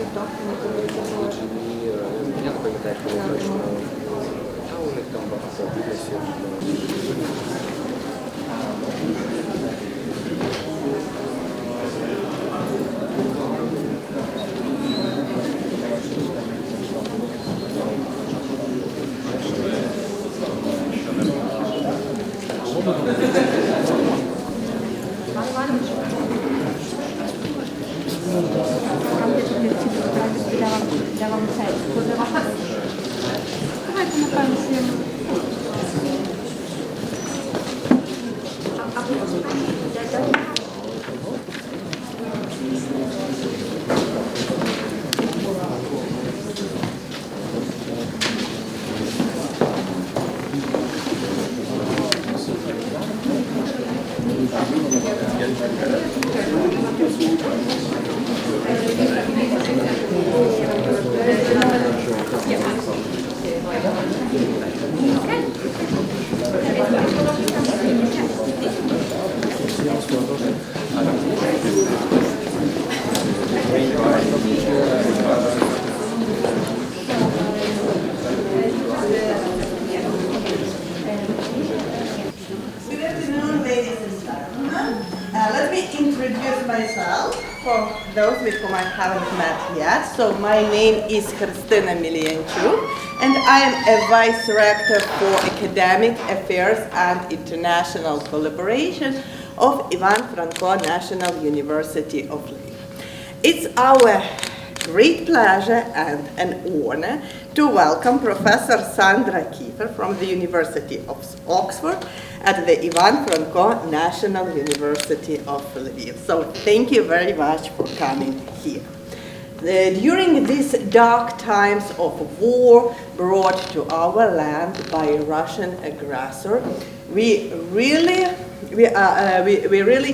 Я не пам'ятаю, коли точно. А у них там багато бізнесів. Those with whom I haven't met yet. So my name is Christina Milianchuk, and I am a Vice Rector for Academic Affairs and International Collaboration of Ivana Franka National University of Lviv. It's our great pleasure and an honor to welcome Professor Sandra Kiefer from the University of Oxford at the Ivana Franka National University of Lviv. So thank you very much for coming here. During these dark times of war brought to our land by a Russian aggressor, we really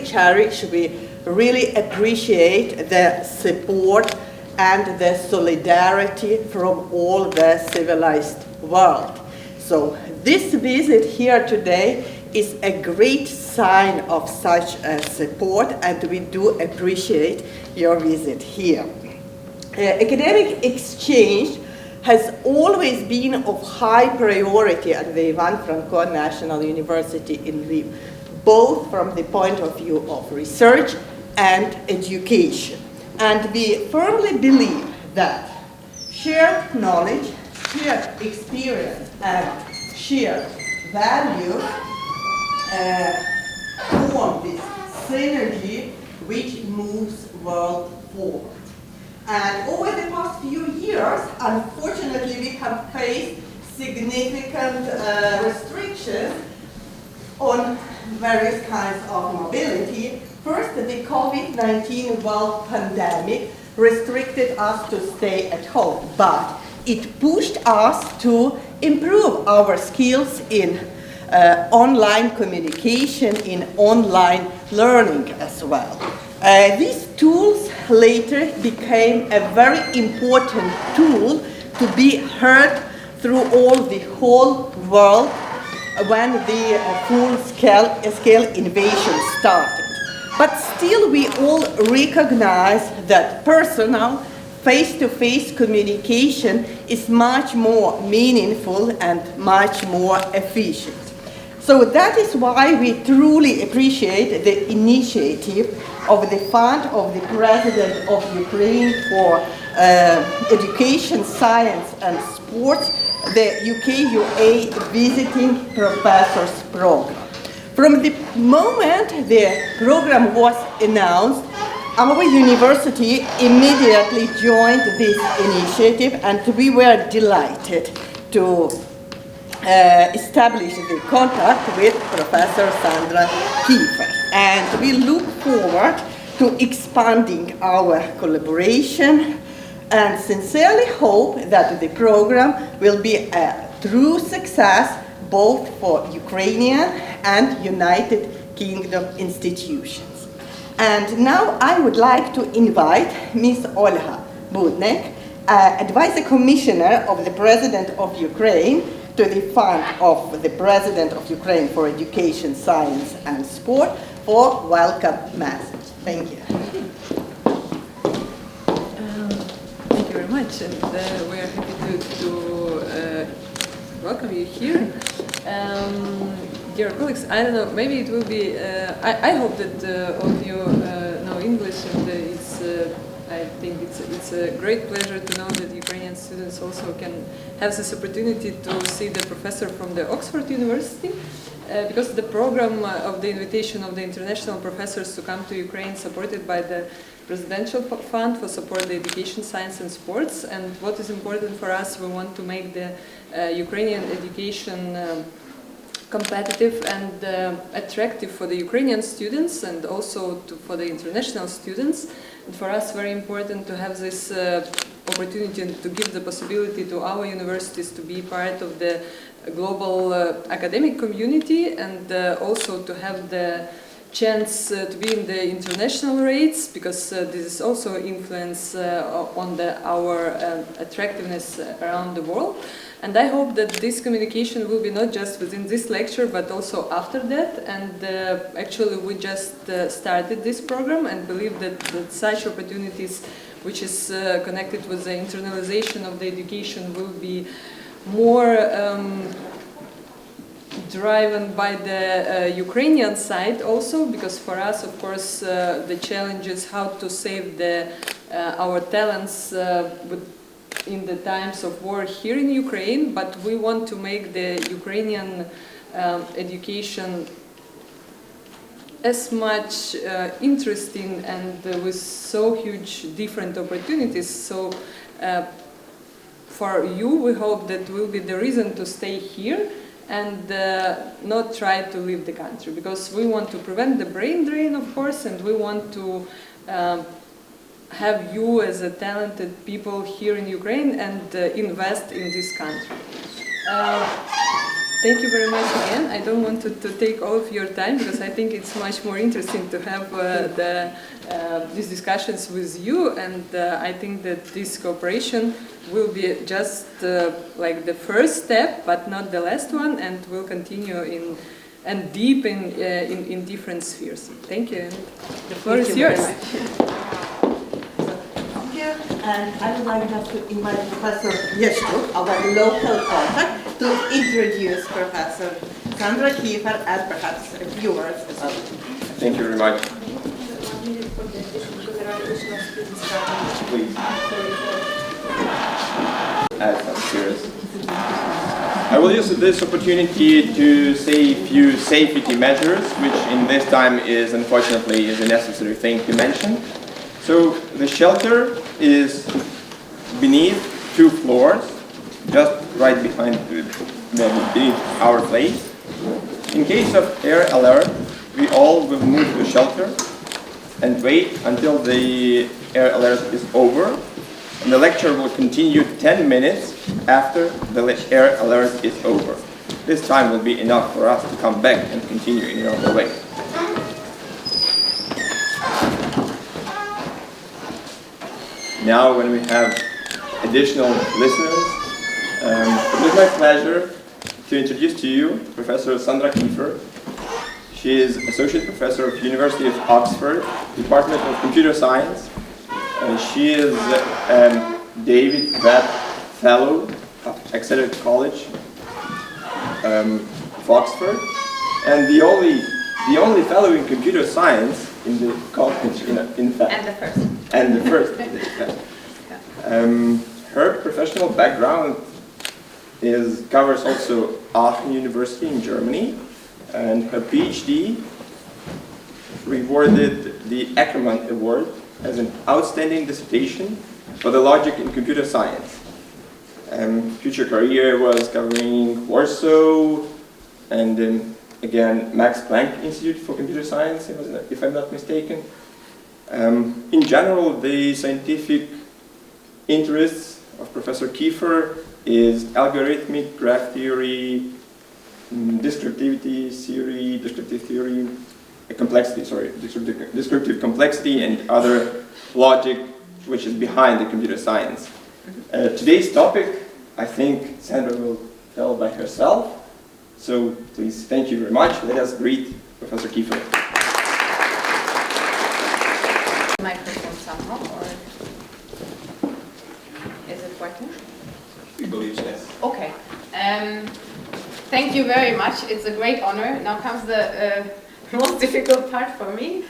cherish, we really appreciate the support and the solidarity from all the civilized world. So this visit here today is a great sign of such support, and we do appreciate your visit here. Academic exchange has always been of high priority at the Ivana Franka National University in Lviv, both from the point of view of research and education. And we firmly believe that shared knowledge, shared experience, and shared value form this synergy which moves world forward. And over the past few years, unfortunately, we have faced significant restrictions on various kinds of mobility. First, the COVID-19 world pandemic restricted us to stay at home, but it pushed us to improve our skills in online communication, in online learning as well. These tools later became a very important tool to be heard through the whole world when the full-scale invasion started. But still we all recognize that personal, face-to-face communication is much more meaningful and much more efficient. So that is why we truly appreciate the initiative of the Fund of the President of Ukraine for Education, Science and Sports, the UK-UA Visiting Professors Program. From the moment the program was announced, our university immediately joined this initiative, and we were delighted to establish the contact with Professor Sandra Kiefer. And we look forward to expanding our collaboration and sincerely hope that the program will be a true success both for Ukrainian and United Kingdom institutions. And now I would like to invite Ms. Olga Budnek, Advisor Commissioner of the President of Ukraine to the Fund of the President of Ukraine for Education, Science and Sport for welcome message. Thank you. much, and we are happy to welcome you here. Dear colleagues, I don't know, maybe it will be, I hope that all of you know English, and I think it's a great pleasure to know that Ukrainian students also can have this opportunity to see the professor from the Oxford University, because the program of the invitation of the international professors to come to Ukraine supported by the Presidential Fund for Support the Education, Science and Sports. And what is important for us, we want to make the Ukrainian education competitive and attractive for the Ukrainian students and also for the international students. And for us, very important to have this opportunity to give the possibility to our universities to be part of the global academic community, and also to have the chance to be in the international rates, because this is also influence on our attractiveness around the world. And I hope that this communication will be not just within this lecture, but also after that. And actually, we just started this program and believe that such opportunities, which is connected with the internalization of the education, will be more driven by the Ukrainian side also, because for us, of course, the challenge is how to save our talents in the times of war here in Ukraine, but we want to make the Ukrainian education as much interesting and with so huge different opportunities. So for you, we hope that will be the reason to stay here and not try to leave the country, because we want to prevent the brain drain, of course, and we want to have you as a talented people here in Ukraine and invest in this country. Thank you very much again. I don't want to take all of your time, because I think it's much more interesting to have these discussions with you, and I think that this cooperation will be just like the first step, but not the last one, and will continue and deep in different spheres. Thank you. And the floor is yours. And I would like just to invite Professor Yeshtuk, our local contact, to introduce Professor Sandra Kiefer and perhaps viewers as well. Thank you very much. Please. Add some chairs. I will use this opportunity to say a few safety measures, which in this time is unfortunately a necessary thing to mention. So the shelter is beneath 2 floors, just right behind our place. In case of air alert, we all will move to shelter and wait until the air alert is over. And the lecture will continue 10 minutes after the air alert is over. This time will be enough for us to come back and continue in our way. Now, when we have additional listeners, it is my pleasure to introduce to you Professor Sandra Kiefer. She is Associate Professor of University of Oxford, Department of Computer Science. She is David Pratt Fellow of Exeter College of Oxford, and the only fellow in computer science in the college, in fact. And the first. And the first. Her professional background covers also Aachen University in Germany, and her PhD rewarded the Ackermann Award as an outstanding dissertation for the logic in computer science. Future career was covering Warsaw and again Max Planck Institute for Computer Science, if I'm not mistaken. In general, the scientific interests of Professor Kiefer is algorithmic graph theory, descriptive complexity, and other logic which is behind the computer science. Today's topic, I think Sandra will tell by herself. So please, thank you very much. Let us greet Professor Kiefer. Microphone somehow, or is it working? We believe so. Okay. Thank you very much. It's a great honor. Now comes the most difficult part for me.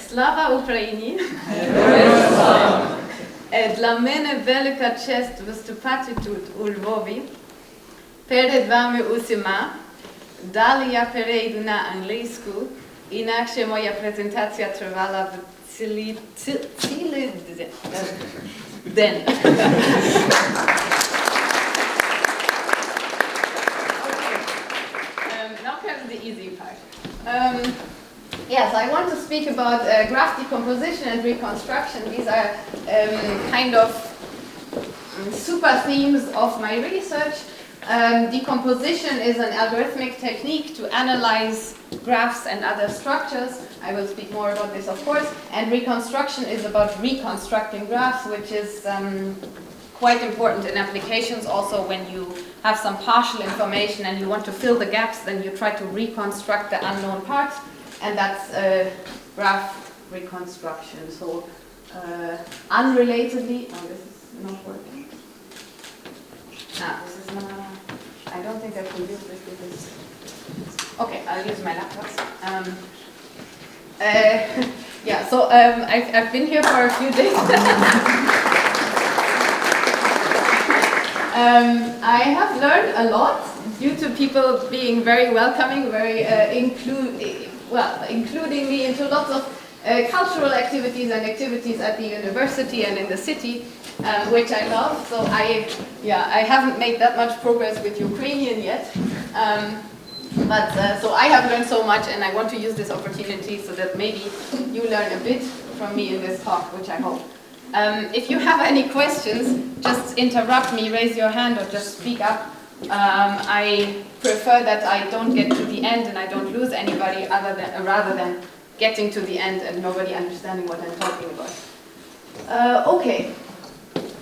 Слава Україні! Для мене велика честь виступати тут у Львові перед вами усіма. Далі я перейду на англійську, інакше моя презентація тривала в цілий день. Now comes the easy part. Yes, I want to speak about graph decomposition and reconstruction. These are kind of super themes of my research. Decomposition is an algorithmic technique to analyze graphs and other structures. I will speak more about this, of course. And reconstruction is about reconstructing graphs, which is quite important in applications. Also, when you have some partial information and you want to fill the gaps, then you try to reconstruct the unknown parts. And that's graph reconstruction. So, unrelatedly, oh, this is not working. This is not, I don't think I can use this with this. Okay, I'll use my laptop. Yeah, so I've been here for a few days. I have learned a lot due to people being very welcoming, very including me into lots of cultural activities and activities at the university and in the city, which I love. So I haven't made that much progress with Ukrainian yet, so I have learned so much, and I want to use this opportunity so that maybe you learn a bit from me in this talk, which I hope. If you have any questions, just interrupt me, raise your hand, or just speak up. I prefer that I don't get to the end and I don't lose anybody rather than getting to the end and nobody understanding what I'm talking about. Okay,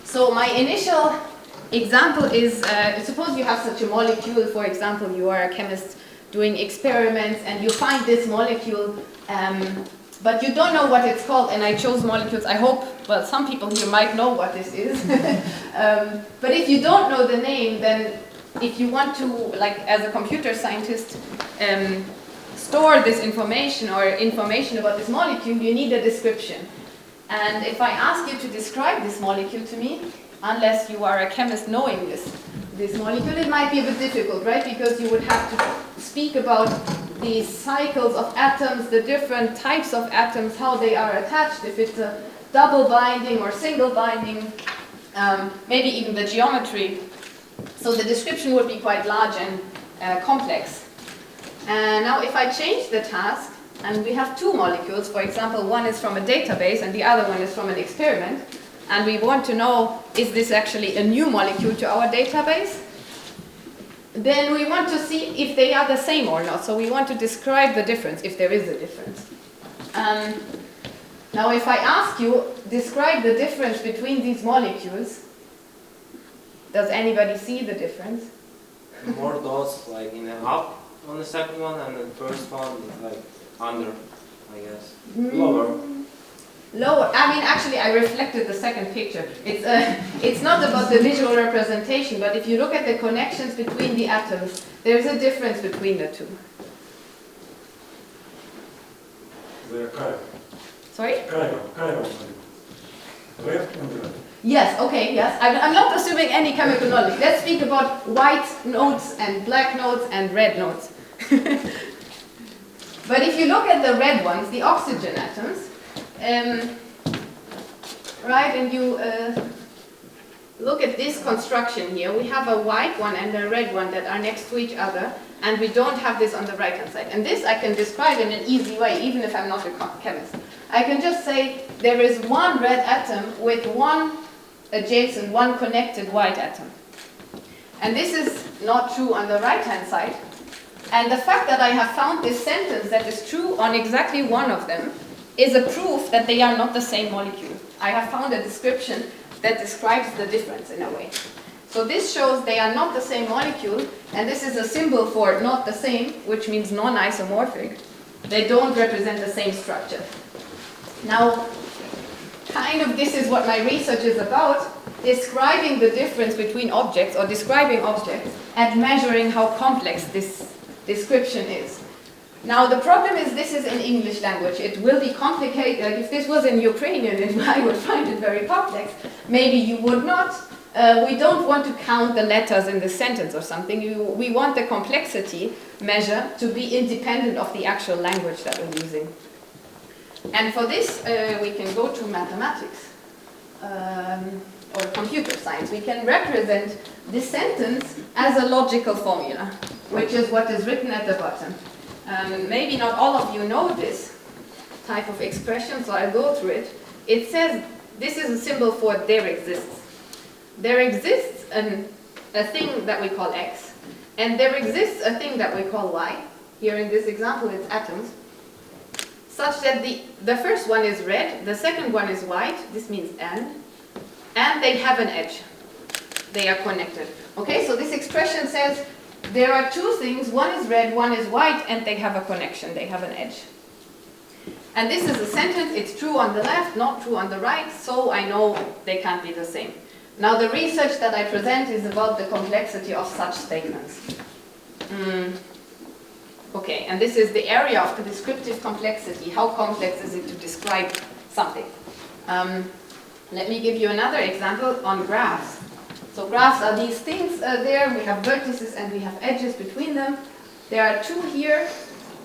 so my initial example is, suppose you have such a molecule, for example, you are a chemist doing experiments and you find this molecule, but you don't know what it's called, and I chose molecules. I hope, well, some people here might know what this is. But if you don't know the name, then if you want to, like as a computer scientist, store this information or information about this molecule, you need a description. And if I ask you to describe this molecule to me, unless you are a chemist knowing this molecule, it might be a bit difficult, right? Because you would have to speak about these cycles of atoms, the different types of atoms, how they are attached, if it's a double binding or single binding, maybe even the geometry. So the description would be quite large and complex. Now if I change the task, and we have two molecules, for example, one is from a database and the other one is from an experiment, and we want to know, is this actually a new molecule to our database? Then we want to see if they are the same or not. So we want to describe the difference, if there is a difference. Now if I ask you, describe the difference between these molecules, does anybody see the difference? More dots like in the up on the second one, and the first one is like under, I guess. Lower. Lower. I mean, actually, I reflected the second picture. It's not about the visual representation, but if you look at the connections between the atoms, there's a difference between the two. They're kind of. Sorry? Kind of. Left and right. Yes, okay, yes. I'm not assuming any chemical knowledge. Let's speak about white notes and black notes and red notes. But if you look at the red ones, the oxygen atoms, right, and you look at this construction here, we have a white one and a red one that are next to each other, and we don't have this on the right hand side. And this I can describe in an easy way, even if I'm not a chemist. I can just say there is one red atom with one adjacent, one connected white atom. And this is not true on the right hand side. And the fact that I have found this sentence that is true on exactly one of them is a proof that they are not the same molecule. I have found a description that describes the difference in a way. So this shows they are not the same molecule, and this is a symbol for not the same, which means non-isomorphic. They don't represent the same structure. Now, kind of this is what my research is about, describing the difference between objects or describing objects and measuring how complex this description is. Now the problem is this is in English language. It will be complicated. Like if this was in Ukrainian, I would find it very complex. Maybe you would not. We don't want to count the letters in the sentence or something. We want the complexity measure to be independent of the actual language that we're using. And for this, we can go to mathematics or computer science. We can represent this sentence as a logical formula, which is what is written at the bottom. Maybe not all of you know this type of expression, so I'll go through it. It says, this is a symbol for there exists. There exists a thing that we call X, and there exists a thing that we call Y. Here in this example, it's atoms. Such that the first one is red, the second one is white, this means and they have an edge. They are connected. Okay, so this expression says there are two things, one is red, one is white, and they have a connection, they have an edge. And this is a sentence, it's true on the left, not true on the right, so I know they can't be the same. Now the research that I present is about the complexity of such statements. Okay, and this is the area of the descriptive complexity. How complex is it to describe something? Let me give you another example on graphs. So graphs are these things there. We have vertices and we have edges between them. There are two here.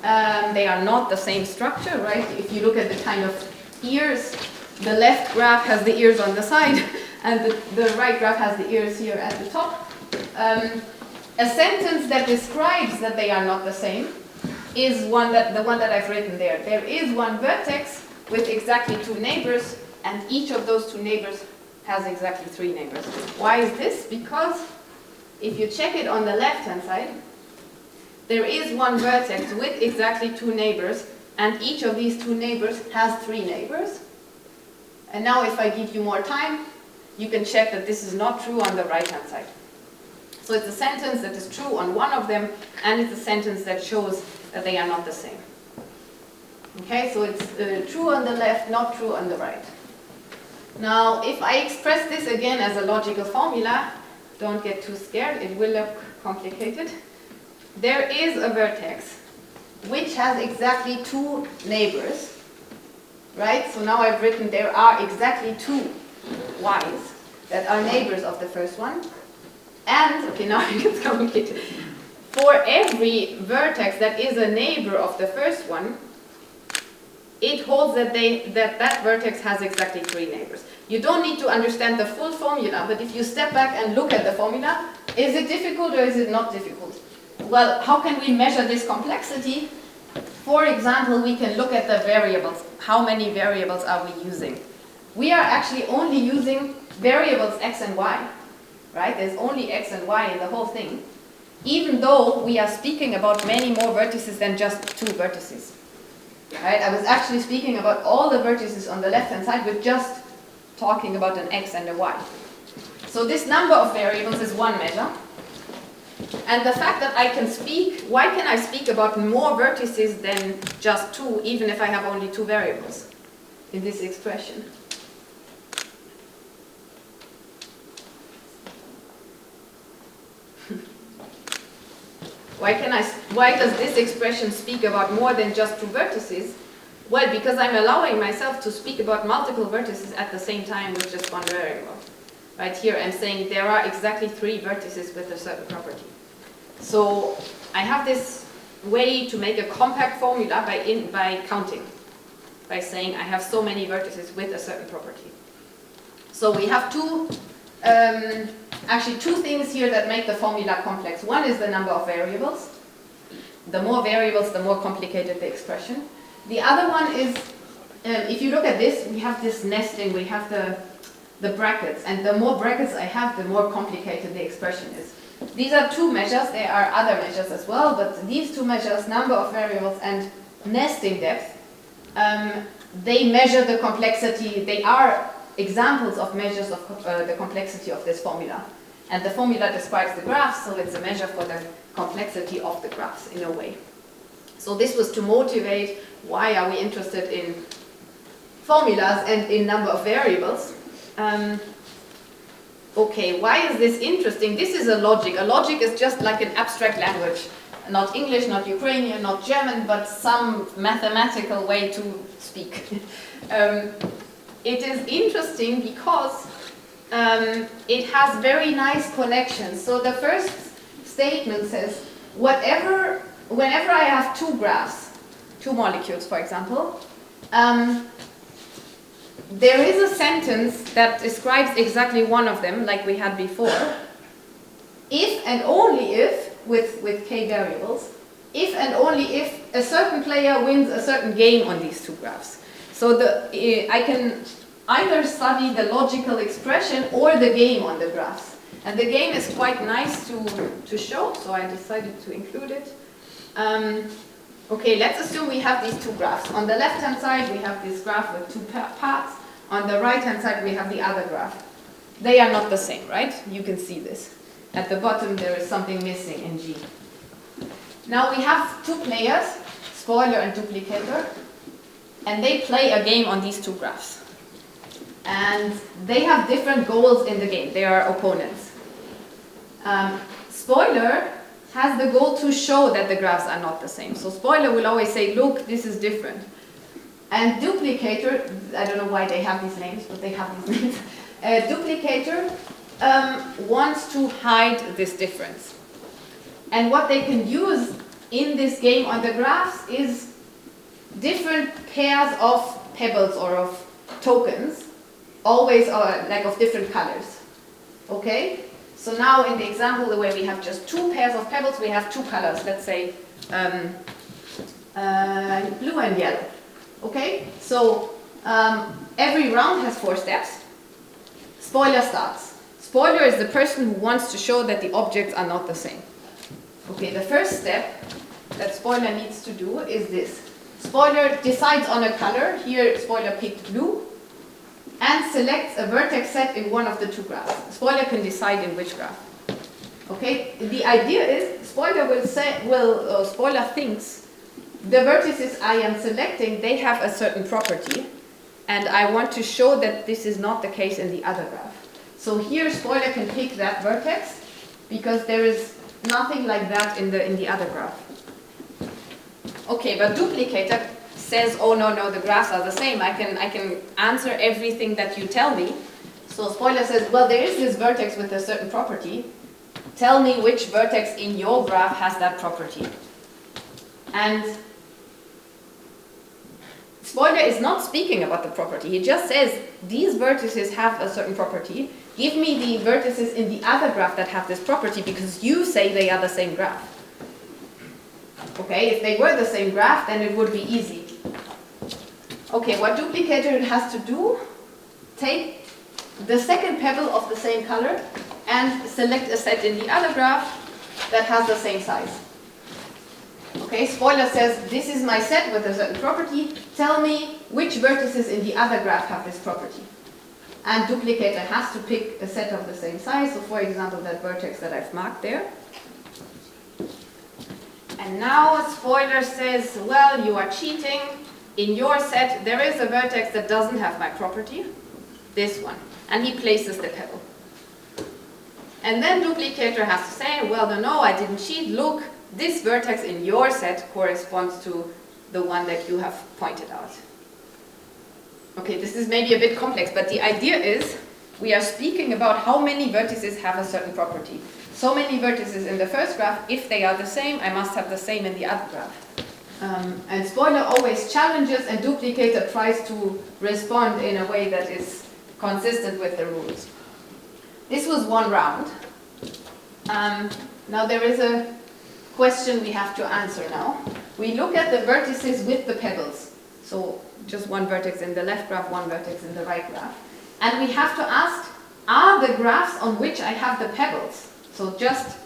They are not the same structure, right? If you look at the kind of ears, the left graph has the ears on the side, and the right graph has the ears here at the top. A sentence that describes that they are not the same is the one that I've written there. There is one vertex with exactly two neighbors, and each of those two neighbors has exactly three neighbors. Why is this? Because if you check it on the left-hand side, there is one vertex with exactly two neighbors, and each of these two neighbors has three neighbors. And now if I give you more time, you can check that this is not true on the right-hand side. So it's a sentence that is true on one of them, and it's a sentence that shows that they are not the same. Okay, so it's true on the left, not true on the right. Now, if I express this again as a logical formula, don't get too scared, it will look complicated. There is a vertex which has exactly two neighbors, right? So now I've written there are exactly two Y's that are neighbors of the first one. And, okay, now it gets complicated. For every vertex that is a neighbor of the first one, it holds that that vertex has exactly three neighbors. You don't need to understand the full formula, but if you step back and look at the formula, is it difficult or is it not difficult? Well, how can we measure this complexity? For example, we can look at the variables. How many variables are we using? We are actually only using variables x and y, right? There's only x and y in the whole thing, even though we are speaking about many more vertices than just two vertices. Right? I was actually speaking about all the vertices on the left-hand side with just talking about an x and a y. So this number of variables is one measure. And the fact that I can speak, why can I speak about more vertices than just two, even if I have only two variables in this expression? Why does this expression speak about more than just two vertices? Well, because I'm allowing myself to speak about multiple vertices at the same time with just one variable. Right here I'm saying there are exactly three vertices with a certain property. So I have this way to make a compact formula by counting, by saying I have so many vertices with a certain property. So we have actually two things here that make the formula complex. One is the number of variables. The more variables, the more complicated the expression. The other one is, if you look at this, we have this nesting, we have the brackets, and the more brackets I have, the more complicated the expression is. These are two measures, there are other measures as well, but these two measures, number of variables and nesting depth, they measure the complexity, they are examples of measures of the complexity of this formula. And the formula describes the graphs, so it's a measure for the complexity of the graphs in a way. So this was to motivate why are we interested in formulas and in number of variables. Okay, why is this interesting? This is a logic. A logic is just like an abstract language. Not English, not Ukrainian, not German, but some mathematical way to speak. It is interesting because it has very nice connections. So the first statement says, whenever I have two graphs, two molecules, for example, there is a sentence that describes exactly one of them, like we had before. If and only if, with k variables, if and only if a certain player wins a certain game on these two graphs. So I can either study the logical expression or the game on the graphs. And the game is quite nice to show, so I decided to include it. Okay, let's assume we have these two graphs. On the left-hand side, we have this graph with two parts. On the right-hand side, we have the other graph. They are not the same, right? You can see this. At the bottom, there is something missing in G. Now we have two players, spoiler and duplicator, and they play a game on these two graphs. And they have different goals in the game. They are opponents. Spoiler has the goal to show that the graphs are not the same. So spoiler will always say, look, this is different. And duplicator, I don't know why they have these names, but they have these names. Duplicator wants to hide this difference. And what they can use in this game on the graphs is different pairs of pebbles or of tokens, always like of different colors. Okay? So now in the example where we have just two pairs of pebbles, we have two colors, let's say blue and yellow. Okay? So every round has 4 steps. Spoiler starts. Spoiler is the person who wants to show that the objects are not the same. Okay, the first step that spoiler needs to do is this. Spoiler decides on a color. Here, spoiler picked blue. And selects a vertex set in one of the two graphs. Spoiler can decide in which graph. Okay, the idea is spoiler spoiler thinks the vertices I am selecting, they have a certain property, and I want to show that this is not the case in the other graph. So here spoiler can pick that vertex because there is nothing like that in the other graph. Okay, but duplicator says, oh no, the graphs are the same. I can answer everything that you tell me. So spoiler says, well, there is this vertex with a certain property. Tell me which vertex in your graph has that property. And spoiler is not speaking about the property. He just says, these vertices have a certain property. Give me the vertices in the other graph that have this property because you say they are the same graph. Okay, if they were the same graph, then it would be easy. Okay, what duplicator has to do, take the second pebble of the same color and select a set in the other graph that has the same size. Okay, spoiler says, this is my set with a certain property. Tell me which vertices in the other graph have this property. And duplicator has to pick a set of the same size. So for example, that vertex that I've marked there. And now spoiler says, well, you are cheating. In your set, there is a vertex that doesn't have my property, this one. And he places the pebble. And then duplicator has to say, well, no, I didn't cheat. Look, this vertex in your set corresponds to the one that you have pointed out. Okay, this is maybe a bit complex, but the idea is we are speaking about how many vertices have a certain property. So many vertices in the first graph, if they are the same, I must have the same in the other graph. And spoiler always challenges and duplicator tries to respond in a way that is consistent with the rules. This was one round. Now there is a question we have to answer now. We look at the vertices with the pebbles. So just one vertex in the left graph, one vertex in the right graph. And we have to ask, are the graphs on which I have the pebbles, so just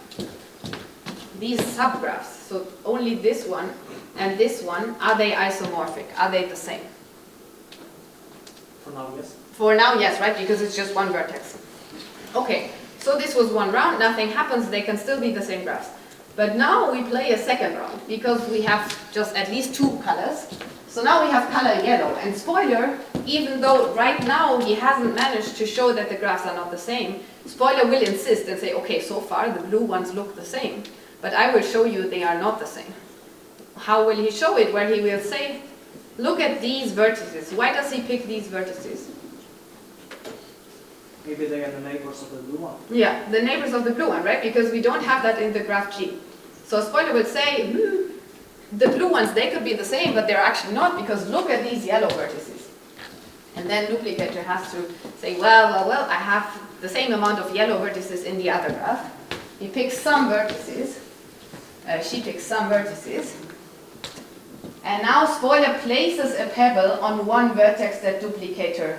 these subgraphs, so only this one and this one, are they isomorphic? Are they the same? For now, yes. For now, yes, right? Because it's just one vertex. Okay, so this was one round, nothing happens, they can still be the same graphs. But now we play a second round, because we have just at least two colors. So now we have color yellow, and spoiler even though right now he hasn't managed to show that the graphs are not the same, spoiler will insist and say, okay, so far the blue ones look the same, but I will show you they are not the same. How will he show it? Where he will say, look at these vertices. Why does he pick these vertices? Maybe they are the neighbors of the blue one. Yeah, the neighbors of the blue one, right? Because we don't have that in the graph G. So spoiler will say, the blue ones, they could be the same, but they're actually not, because look at these yellow vertices. And then duplicator has to say, well, I have the same amount of yellow vertices in the other graph. He picks some vertices. She picks some vertices. And now spoiler places a pebble on one vertex that duplicator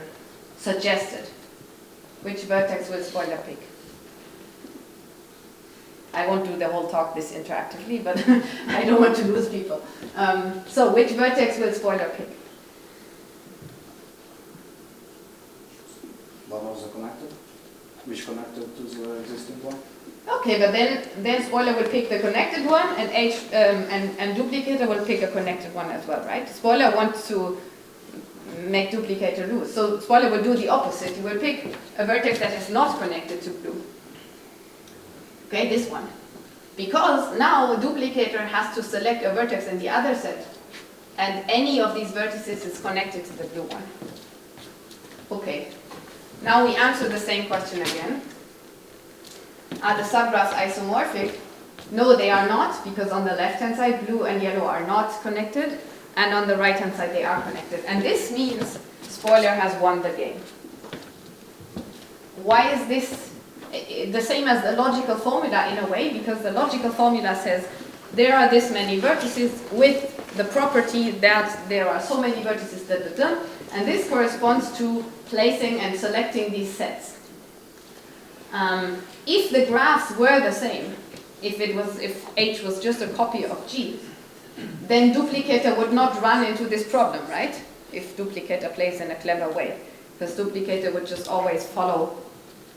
suggested. Which vertex will spoiler pick? I won't do the whole talk this interactively, but I don't want to lose people. So which vertex will spoiler pick? What was the connected? Which connected to the existing one? Okay, but then spoiler will pick the connected one, and and duplicator will pick a connected one as well, right? Spoiler wants to make duplicator lose. So spoiler will do the opposite. He will pick a vertex that is not connected to blue. Okay, this one. Because now a duplicator has to select a vertex in the other set, and any of these vertices is connected to the blue one. Okay, now we answer the same question again. Are the subgraphs isomorphic? No, they are not, because on the left-hand side, blue and yellow are not connected, and on the right-hand side, they are connected. And this means spoiler has won the game. Why is this the same as the logical formula in a way? Because the logical formula says there are this many vertices with the property that there are so many vertices, and this corresponds to placing and selecting these sets. If the graphs were the same, if H was just a copy of G, then duplicator would not run into this problem, right? If duplicator plays in a clever way, because duplicator would just always follow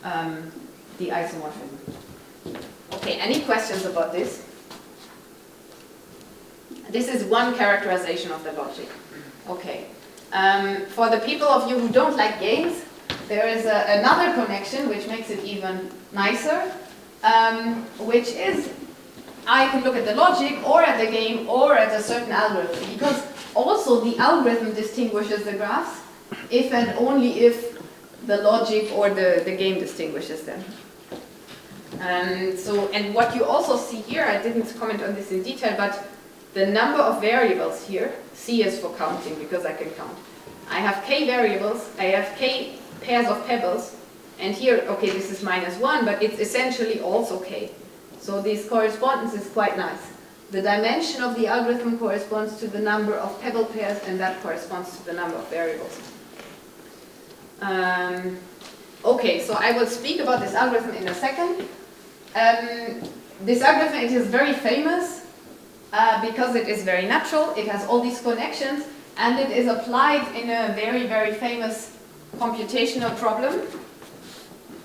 the isomorphism. Okay, any questions about this? This is one characterization of the logic. Okay. For the people of you who don't like games, there is another connection which makes it even nicer, which is I can look at the logic or at the game or at a certain algorithm, because also the algorithm distinguishes the graphs if and only if the logic or the game distinguishes them. And what you also see here, I didn't comment on this in detail, but the number of variables here, C is for counting because I can count. I have k variables, I have k pairs of pebbles, and here, okay, this is -1, but it's essentially also k. So this correspondence is quite nice. The dimension of the algorithm corresponds to the number of pebble pairs, and that corresponds to the number of variables. Okay, so I will speak about this algorithm in a second. This algorithm, it is very famous because it is very natural, it has all these connections, and it is applied in a very, very famous computational problem,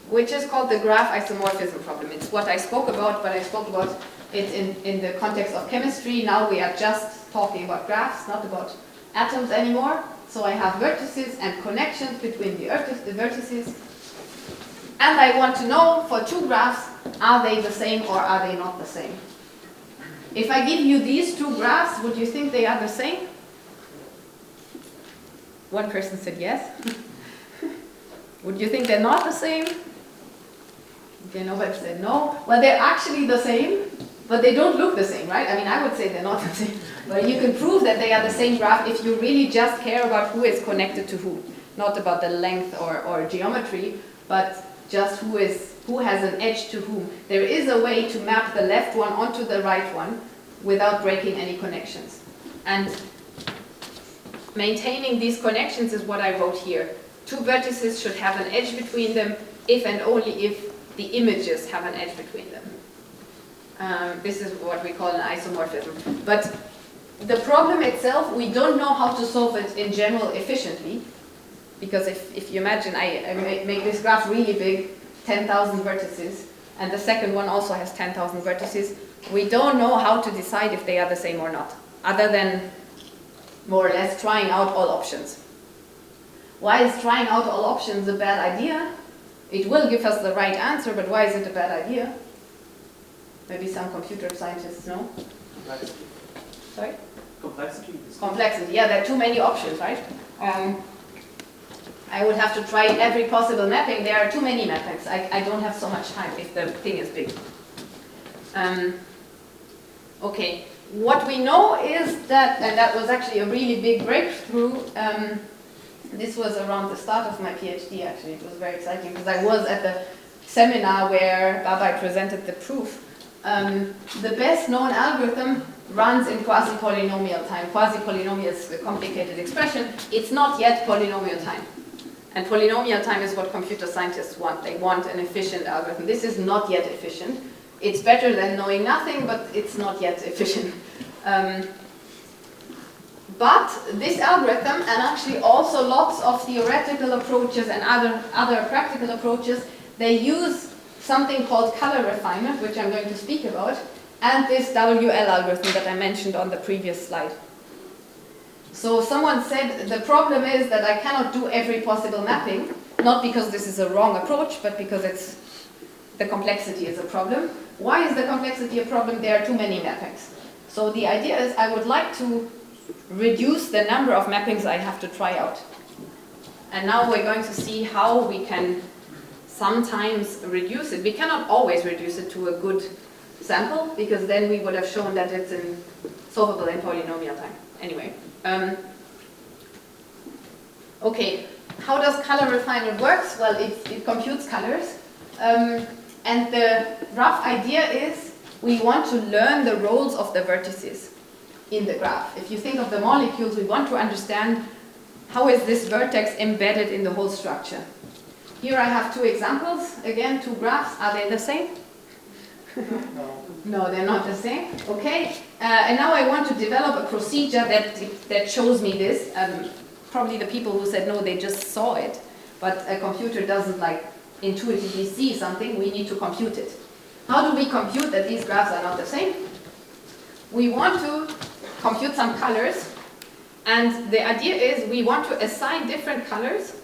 which is called the graph isomorphism problem. It's what I spoke about, but I spoke about it in the context of chemistry. Now we are just talking about graphs, not about atoms anymore. So I have vertices and connections between the vertices. And I want to know, for two graphs, are they the same or are they not the same? If I give you these two graphs, would you think they are the same? One person said yes. Would you think they're not the same? Okay, nobody said no. Well, they're actually the same, but they don't look the same, right? I mean, I would say they're not the same. But you can prove that they are the same graph if you really just care about who is connected to who. Not about the length or geometry, but just who has an edge to whom. There is a way to map the left one onto the right one without breaking any connections. And maintaining these connections is what I wrote here. Two vertices should have an edge between them if and only if the images have an edge between them. This is what we call an isomorphism. But the problem itself, we don't know how to solve it in general efficiently, because if you imagine I make this graph really big, 10,000 vertices, and the second one also has 10,000 vertices, we don't know how to decide if they are the same or not, other than more or less trying out all options. Why is trying out all options a bad idea? It will give us the right answer, but why is it a bad idea? Maybe some computer scientists know. Complexity. Sorry? Complexity? Complexity, yeah, there are too many options, right? I would have to try every possible mapping. There are too many mappings. I don't have so much time if the thing is big. Okay, what we know is that, and that was actually a really big breakthrough, this was around the start of my PhD actually. It was very exciting because I was at the seminar where Babai presented the proof. The best known algorithm runs in quasi-polynomial time. Quasi-polynomial is a complicated expression. It's not yet polynomial time. And polynomial time is what computer scientists want. They want an efficient algorithm. This is not yet efficient. It's better than knowing nothing, but it's not yet efficient. But this algorithm, and actually also lots of theoretical approaches and other practical approaches, they use something called color refinement, which I'm going to speak about, and this WL algorithm that I mentioned on the previous slide. So someone said the problem is that I cannot do every possible mapping, not because this is a wrong approach, but because the complexity is a problem. Why is the complexity a problem? There are too many mappings. So the idea is I would like to reduce the number of mappings I have to try out. And now we're going to see how we can sometimes reduce it. We cannot always reduce it to a good sample, because then we would have shown that it's solvable in polynomial time. Anyway. Okay, how does color refinement work? Well, it computes colors. And the rough idea is we want to learn the roles of the vertices in the graph. If you think of the molecules, we want to understand how is this vertex embedded in the whole structure. Here I have two examples. Again, two graphs. Are they the same? No, they're not the same. Okay. And now I want to develop a procedure that shows me this. Probably the people who said no, they just saw it. But a computer doesn't intuitively see something. We need to compute it. How do we compute that these graphs are not the same? We want to compute some colors. And the idea is we want to assign different colors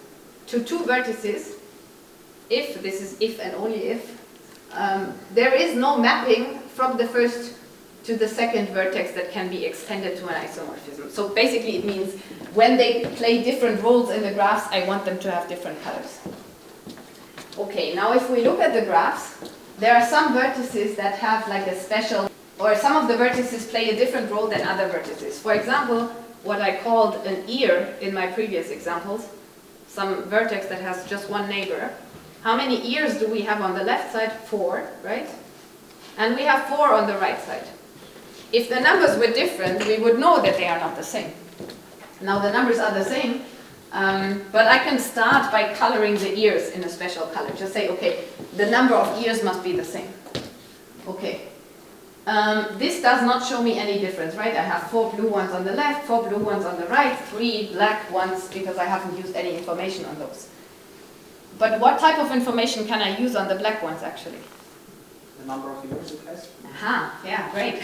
to two vertices. If, this is if and only if, there is no mapping from the first to the second vertex that can be extended to an isomorphism. So basically it means when they play different roles in the graphs, I want them to have different colors. Okay, now if we look at the graphs, there are some vertices that have a special, or some of the vertices play a different role than other vertices. For example, what I called an ear in my previous examples, some vertex that has just one neighbor. How many ears do we have on the left side? 4, right? And we have 4 on the right side. If the numbers were different, we would know that they are not the same. Now the numbers are the same, but I can start by coloring the ears in a special color. Just say, okay, the number of ears must be the same. Okay. This does not show me any difference, right? I have 4 blue ones on the left, 4 blue ones on the right, 3 black ones, because I haven't used any information on those. But what type of information can I use on the black ones, actually? The number of ears it has? Aha, yeah, great.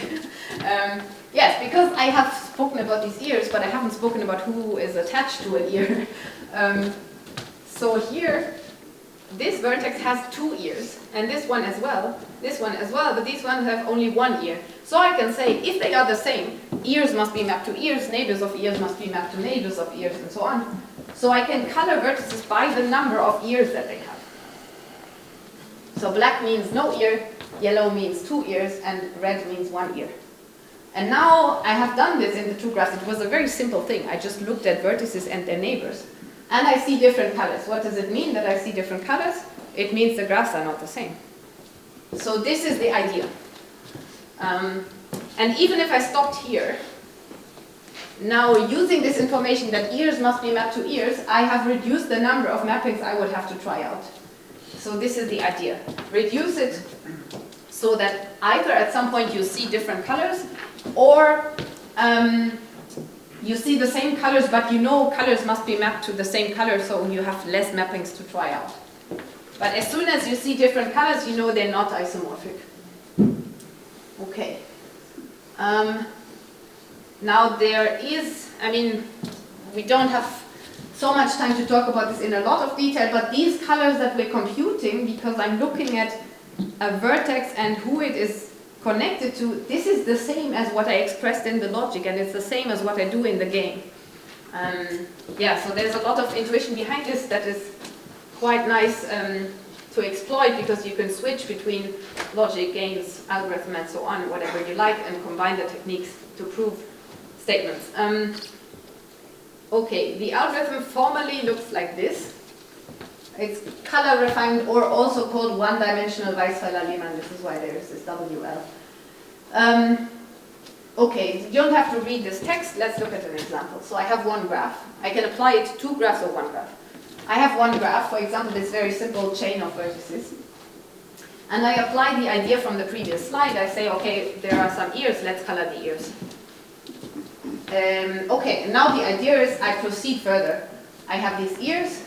Yes, because I have spoken about these ears, but I haven't spoken about who is attached to an ear. So here, this vertex has 2 ears, and this one as well, but these ones have only 1 ear. So I can say, if they are the same, ears must be mapped to ears, neighbors of ears must be mapped to neighbors of ears, and so on. So I can color vertices by the number of ears that they have. So black means no ear, yellow means 2 ears, and red means 1 ear. And now I have done this in the 2 graphs. It was a very simple thing. I just looked at vertices and their neighbors. And I see different colors. What does it mean that I see different colors? It means the graphs are not the same. So this is the idea. And even if I stopped here, now using this information that ears must be mapped to ears, I have reduced the number of mappings I would have to try out. So this is the idea. Reduce it so that either at some point you see different colors, or you see the same colors, but you know colors must be mapped to the same color, so you have less mappings to try out. But as soon as you see different colors, you know they're not isomorphic. Okay. Now there is, we don't have so much time to talk about this in a lot of detail, but these colors that we're computing, because I'm looking at a vertex and who it is connected to, this is the same as what I expressed in the logic, and it's the same as what I do in the game. Yeah, so there's a lot of intuition behind this that is quite nice to exploit, because you can switch between logic, games, algorithm, and so on, whatever you like, and combine the techniques to prove statements. Okay, the algorithm formally looks like this. It's color refined, or also called one-dimensional Weisfeiler-Lehmann. This is why there is this WL. Okay, you don't have to read this text. Let's look at an example. So I have one graph. I can apply it to two graphs or one graph. I have one graph, for example, this very simple chain of vertices. And I apply the idea from the previous slide. I say, okay, there are some ears. Let's color the ears. Okay, and now the idea is I proceed further. I have these ears,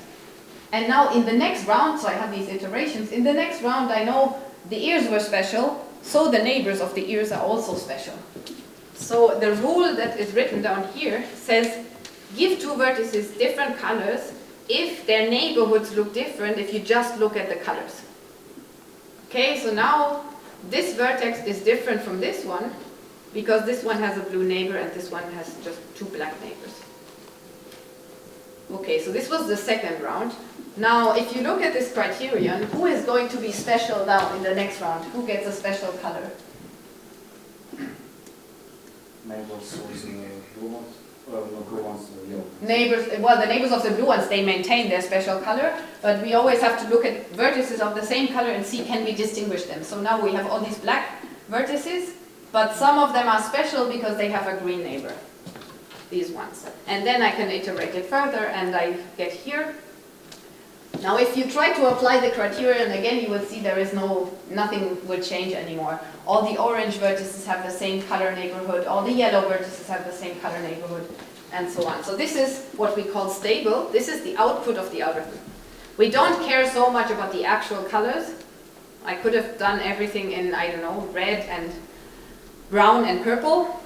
and now in the next round, so I have these iterations, in the next round I know the ears were special, so the neighbors of the ears are also special. So the rule that is written down here says, give two vertices different colors if their neighborhoods look different if you just look at the colors. Okay, so now this vertex is different from this one, because this one has a blue neighbor and this one has just two black neighbors. Okay, so this was the second round. Now, if you look at this criterion, who is going to be special now in the next round? Who gets a special color? Neighbors with the blue ones, no blue ones, the yellow. Neighbors, well, the neighbors of the blue ones, they maintain their special color, but we always have to look at vertices of the same color and see, can we distinguish them? So now we have all these black vertices, but some of them are special because they have a green neighbor, these ones. And then I can iterate it further, and I get here. Now if you try to apply the criterion again, you will see there is nothing will change anymore. All the orange vertices have the same color neighborhood, all the yellow vertices have the same color neighborhood, and so on. So this is what we call stable. This is the output of the algorithm. We don't care so much about the actual colors. I could have done everything in, I don't know, red and brown and purple.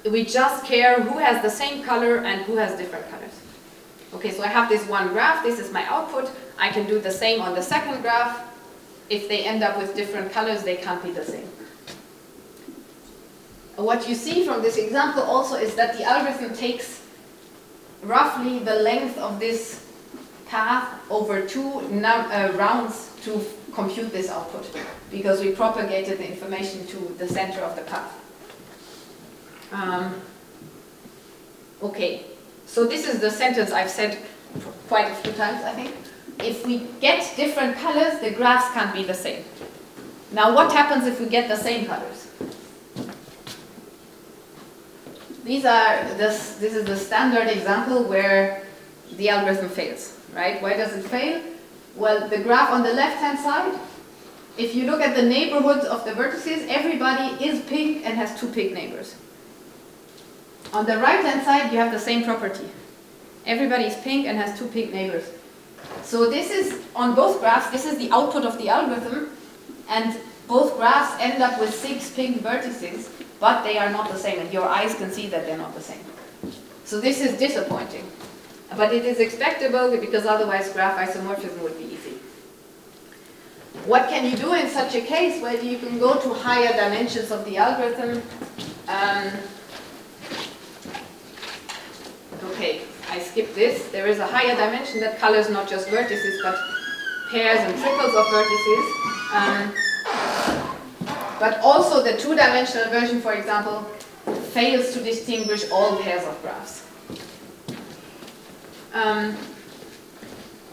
We just care who has the same color and who has different colors. Okay, so I have this one graph, this is my output. I can do the same on the second graph. If they end up with different colors, they can't be the same. What you see from this example also is that the algorithm takes roughly the length of this path over two rounds to compute this output, because we propagated the information to the center of the path. Okay, so this is the sentence I've said quite a few times, I think. If we get different colors, the graphs can't be the same. Now what happens if we get the same colors? This is the standard example where the algorithm fails, right? Why does it fail? Well, the graph on the left-hand side, if you look at the neighborhoods of the vertices, everybody is pink and has two pink neighbors. On the right-hand side, you have the same property. Everybody is pink and has two pink neighbors. So this is, on both graphs, this is the output of the algorithm, and both graphs end up with 6 pink vertices, but they are not the same, and your eyes can see that they're not the same. So this is disappointing. But it is expectable, because otherwise graph isomorphism would be easy. What can you do in such a case? Well, you can go to higher dimensions of the algorithm. Okay, I skipped this. There is a higher dimension that colors not just vertices, but pairs and triples of vertices. But also the two-dimensional version, for example, fails to distinguish all pairs of graphs.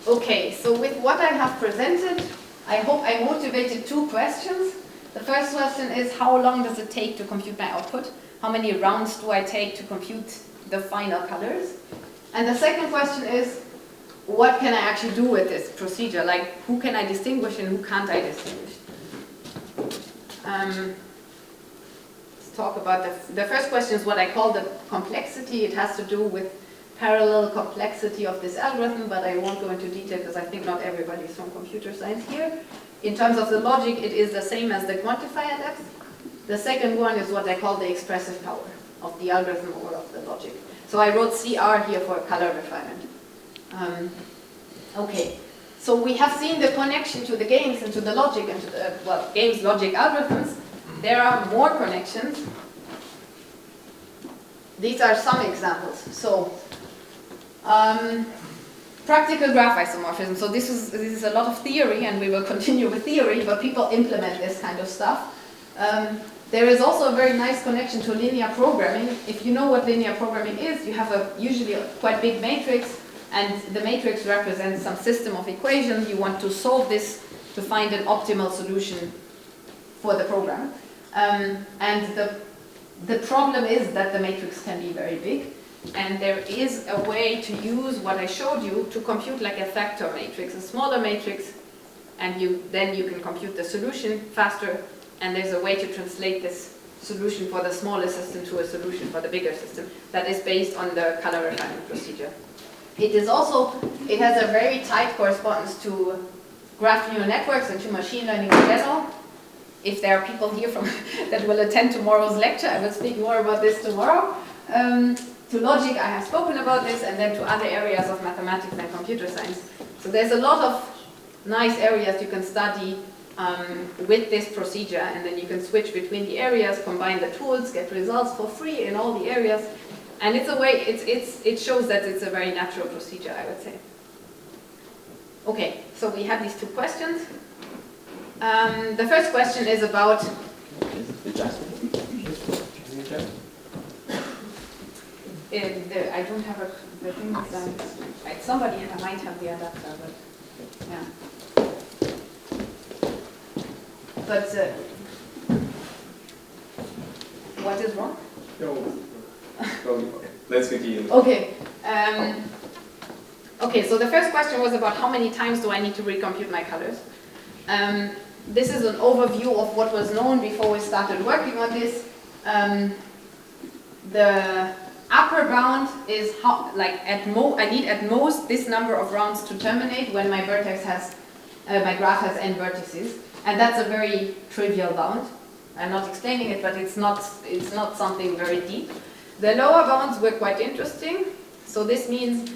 Okay, so with what I have presented, I hope I motivated 2 questions. The first question is, how long does it take to compute my output? How many rounds do I take to compute the final colors? And the second question is, what can I actually do with this procedure? Like, who can I distinguish and who can't I distinguish? Let's talk about the first question is what I call the complexity. It has to do with parallel complexity of this algorithm, but I won't go into detail because I think not everybody is from computer science here. In terms of the logic, it is the same as the quantifier depth. The second one is what I call the expressive power of the algorithm or of the logic. So I wrote CR here for color refinement. Okay, so we have seen the connection to the games and to the logic and to the, well, games, logic, algorithms. There are more connections. These are some examples. So, practical graph isomorphism. So this is a lot of theory, and we will continue with theory, but people implement this kind of stuff. There is also a very nice connection to linear programming. If you know what linear programming is, you have usually a quite big matrix, and the matrix represents some system of equations. You want to solve this to find an optimal solution for the program. And the problem is that the matrix can be very big, and there is a way to use what I showed you to compute like a factor matrix, a smaller matrix, and then you can compute the solution faster, and there's a way to translate this solution for the smaller system to a solution for the bigger system that is based on the color refinement procedure. It has a very tight correspondence to graph neural networks and to machine learning in general. If there are people here that will attend tomorrow's lecture, I will speak more about this tomorrow. To logic, I have spoken about this, and then to other areas of mathematics and computer science. So there's a lot of nice areas you can study with this procedure, and then you can switch between the areas, combine the tools, get results for free in all the areas. And it's a way, it shows that it's a very natural procedure, I would say. Okay, so we have these two questions. The first question is about... I don't have the thing done. Somebody might have the adapter, but yeah. But what is wrong? No. Let's continue. Okay. Okay, so the first question was about how many times do I need to recompute my colors. This is an overview of what was known before we started working on this. The upper bound is how, like I need at most this number of rounds to terminate when my vertex has, my graph has n vertices, and that's a very trivial bound. I'm not explaining it, but it's not something very deep. The lower bounds were quite interesting. So this means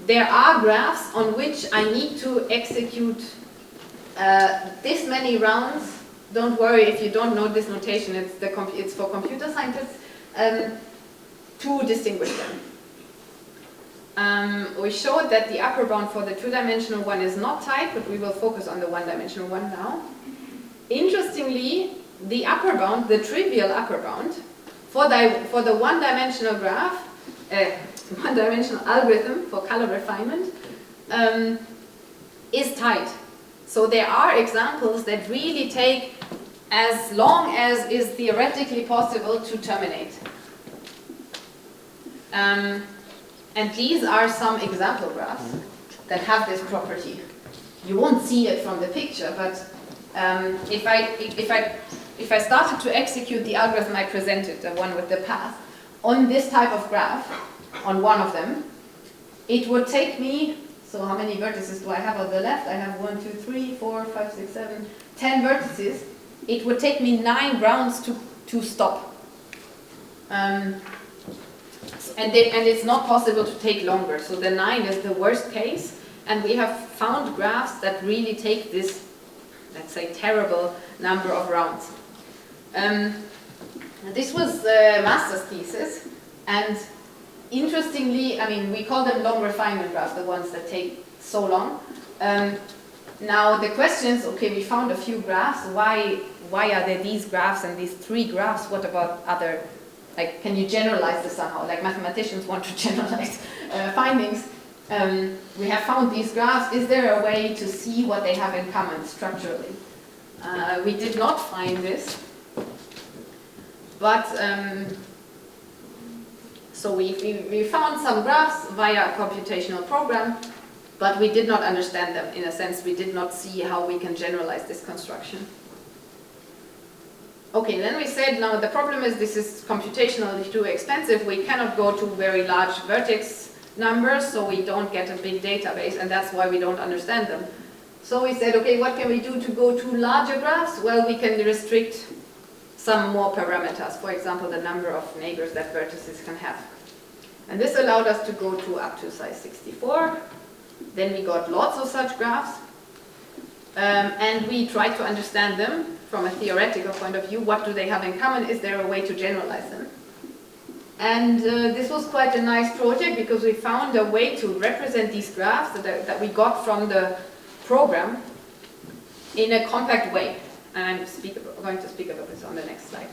there are graphs on which I need to execute this many rounds. Don't worry if you don't know this notation, it's for computer scientists, to distinguish them. We showed that the upper bound for the two-dimensional one is not tight, but we will focus on the one-dimensional one now. Interestingly, the upper bound, the trivial upper bound, for the one-dimensional graph, one-dimensional algorithm for color refinement, is tight. So there are examples that really take as long as is theoretically possible to terminate. And these are some example graphs that have this property. You won't see it from the picture, but if I started to execute the algorithm I presented, the one with the path, on this type of graph, on one of them, it would take me, so how many vertices do I have on the left? I have 1, 2, 3, 4, 5, 6, 7, 10 vertices. It would take me 9 rounds to stop. And it's not possible to take longer. So the 9 is the worst case. And we have found graphs that really take this, let's say, terrible number of rounds. This was the master's thesis. And interestingly, I mean, we call them long refinement graphs, the ones that take so long. Now the question is, okay, we found a few graphs. Why are there these graphs and these 3 graphs? What about other, like, can you generalize this somehow? Like mathematicians want to generalize findings. We have found these graphs. Is there a way to see what they have in common structurally? We did not find this. But, so we found some graphs via a computational program, but we did not understand them. In a sense, we did not see how we can generalize this construction. Okay, then we said, now the problem is this is computationally too expensive. We cannot go to very large vertex numbers, so we don't get a big database, and that's why we don't understand them. So we said, okay, what can we do to go to larger graphs? Well, we can restrict some more parameters, for example, the number of neighbors that vertices can have. And this allowed us to go to up to size 64. Then we got lots of such graphs. And we tried to understand them from a theoretical point of view. What do they have in common? Is there a way to generalize them? And this was quite a nice project because we found a way to represent these graphs that we got from the program in a compact way. And I'm going to speak about this on the next slide.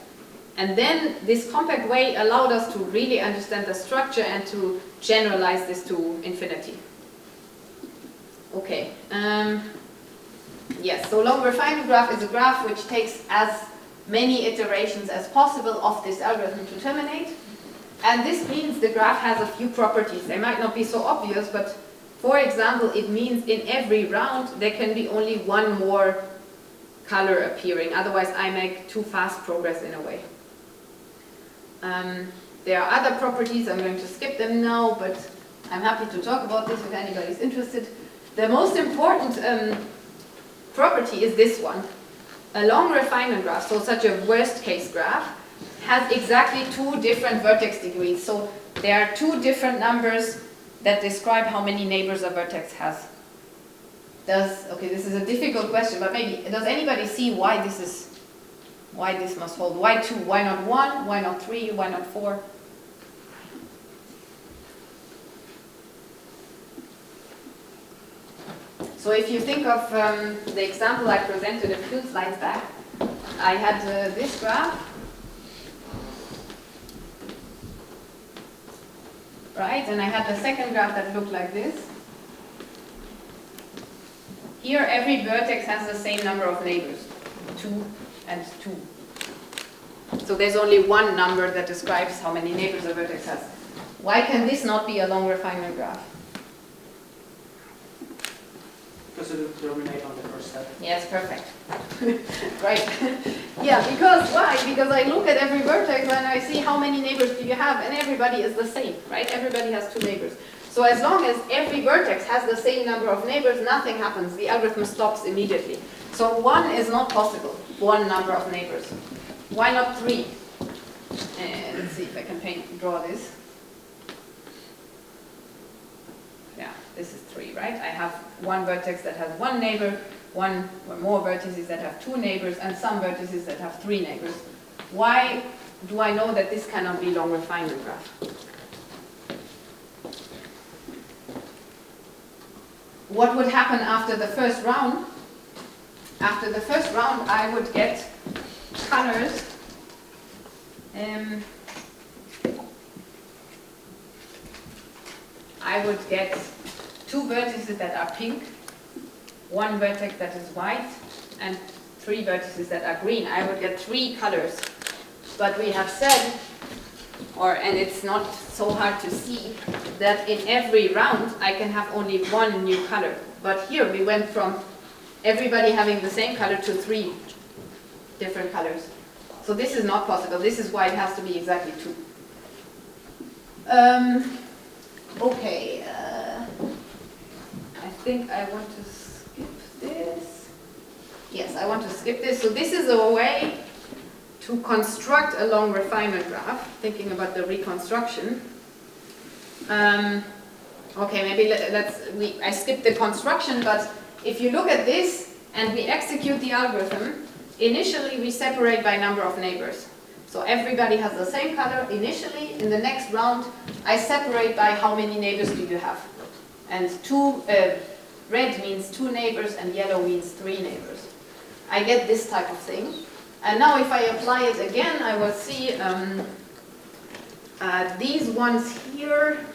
And then this compact way allowed us to really understand the structure and to generalize this to infinity. Okay. Yes, so long refinement graph is a graph which takes as many iterations as possible of this algorithm to terminate. And this means the graph has a few properties. They might not be so obvious, but for example, it means in every round there can be only one more color appearing. Otherwise, I make too fast progress in a way. There are other properties. I'm going to skip them now, but I'm happy to talk about this if anybody's interested. The most important property is this one. A long refinement graph, so such a worst case graph, has exactly two different vertex degrees. So there are two different numbers that describe how many neighbors a vertex has. Okay, this is a difficult question, but maybe, does anybody see why this must hold? Why 2? Why not 1? Why not 3? Why not 4? So if you think of the example I presented a few slides back, I had this graph, right? And I had the second graph that looked like this. Here, every vertex has the same number of neighbors, 2 and 2. So there's only one number that describes how many neighbors a vertex has. Why can this not be a long refinement graph? Because it will terminate on the first step. Yes, perfect. Right. Yeah, because why? Because I look at every vertex and I see how many neighbors do you have, and everybody is the same, right? Everybody has 2 neighbors. So as long as every vertex has the same number of neighbors, nothing happens. The algorithm stops immediately. So 1 is not possible, 1 number of neighbors. Why not 3? Let's see if I can draw this. Yeah, this is 3, right? I have one vertex that has 1 neighbor, one or more vertices that have 2 neighbors, and some vertices that have 3 neighbors. Why do I know that this cannot be long refinement graph? What would happen after the first round? After the first round, I would get colors. I would get 2 vertices that are pink, 1 vertex that is white, and 3 vertices that are green. I would get 3 colors. But we have said, and it's not so hard to see, that in every round I can have only 1 new color. But here we went from everybody having the same color to 3 different colors. So this is not possible. This is why it has to be exactly 2. Okay, I think I want to skip this. Yes, I want to skip this. So this is a way to construct a long refinement graph, thinking about the reconstruction. Okay, maybe I skipped the construction, but if you look at this and we execute the algorithm, initially we separate by number of neighbors. So everybody has the same color initially. In the next round, I separate by how many neighbors do you have. And red means 2 neighbors and yellow means 3 neighbors. I get this type of thing. And now if I apply it again, I will see these ones here,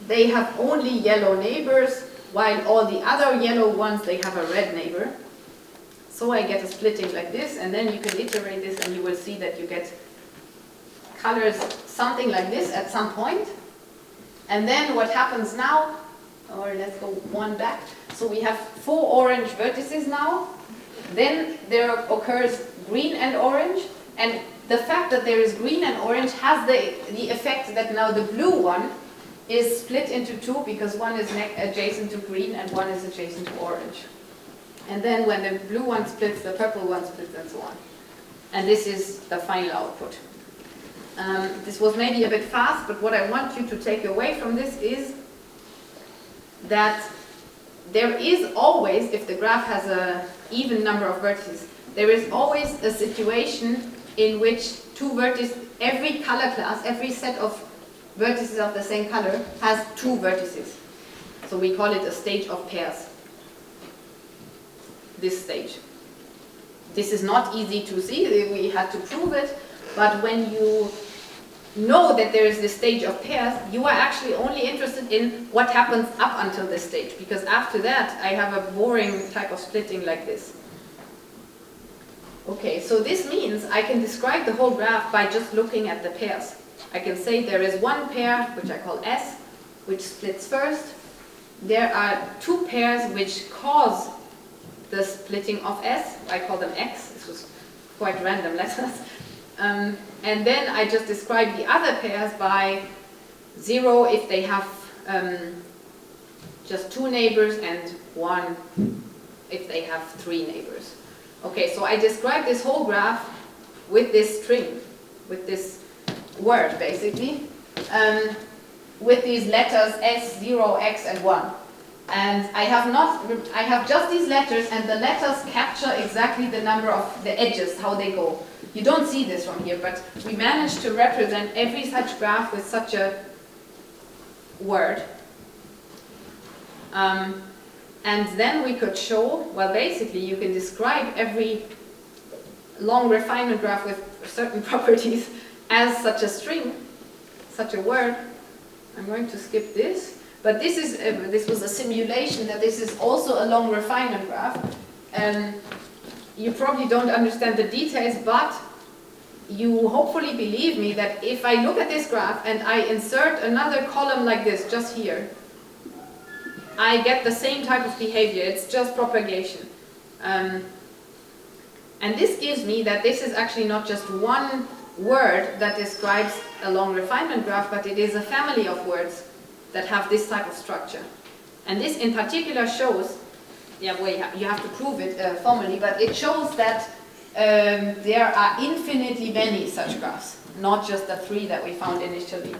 they have only yellow neighbors, while all the other yellow ones, they have a red neighbor. So I get a splitting like this, and then you can iterate this and you will see that you get colors something like this at some point. And then what happens now, or let's go 1 back. So we have 4 orange vertices now. Then there occurs green and orange. And the fact that there is green and orange has the effect that now the blue one is split into 2 because one is adjacent to green and one is adjacent to orange. And then when the blue one splits, the purple one splits, and so on. and this is the final output. This was maybe a bit fast, but what I want you to take away from this is that there is always, if the graph has an even number of vertices, there is always a situation in which two vertices, every color class, every set of vertices of the same color has two vertices. So we call it a stage of pairs. This stage. This is not easy to see, we had to prove it, but when you know that there is this stage of pairs, you are actually only interested in what happens up until this stage, because after that I have a boring type of splitting like this. Okay, so this means I can describe the whole graph by just looking at the pairs. I can say there is one pair, which I call S, which splits first. There are two pairs which cause the splitting of S. I call them X. This was quite random letters. And then I just describe the other pairs by 0 if they have just two neighbors and 1 if they have 3 neighbors. Okay, so I describe this whole graph with this string, with this word basically, with these letters S, 0, X and 1. And I have just these letters, and the letters capture exactly the number of the edges, how they go. You don't see this from here, but we managed to represent every such graph with such a word. And then we could show, well, basically you can describe every long refinement graph with certain properties as such a string, such a word. I'm going to skip this, but this was a simulation that this is also a long refinement graph. You probably don't understand the details, but you hopefully believe me that if I look at this graph and I insert another column like this just here, I get the same type of behavior. It's just propagation. And this gives me that this is actually not just one word that describes a long refinement graph, but it is a family of words that have this type of structure. And this in particular shows, yeah, well, you have to prove it formally, but it shows that there are infinitely many such graphs, not just the 3 that we found initially.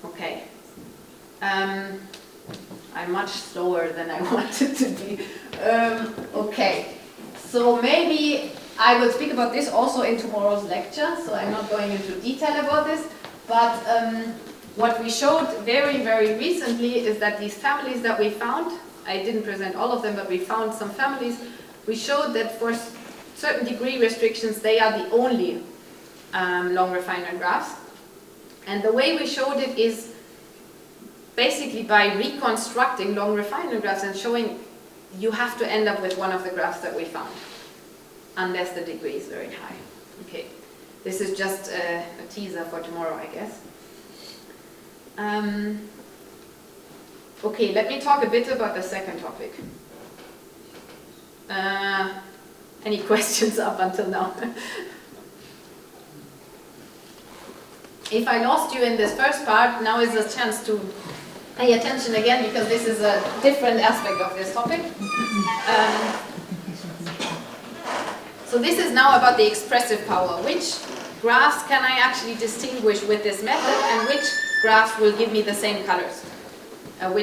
Okay. I'm much slower than I wanted to be. Okay, so maybe I will speak about this also in tomorrow's lecture, so I'm not going into detail about this, but what we showed very, very recently is that these families that we found, I didn't present all of them, but we found some families, we showed that for certain degree restrictions, they are the only long refinement graphs. And the way we showed it is basically by reconstructing long refinement graphs and showing you have to end up with one of the graphs that we found, unless the degree is very high. Okay, this is just a teaser for tomorrow, I guess. Okay, let me talk a bit about the second topic. Any questions up until now? If I lost you in this first part, now is a chance to pay attention again, because this is a different aspect of this topic. So this is now about the expressive power. Which graphs can I actually distinguish with this method, and which graphs will give me the same colors? Will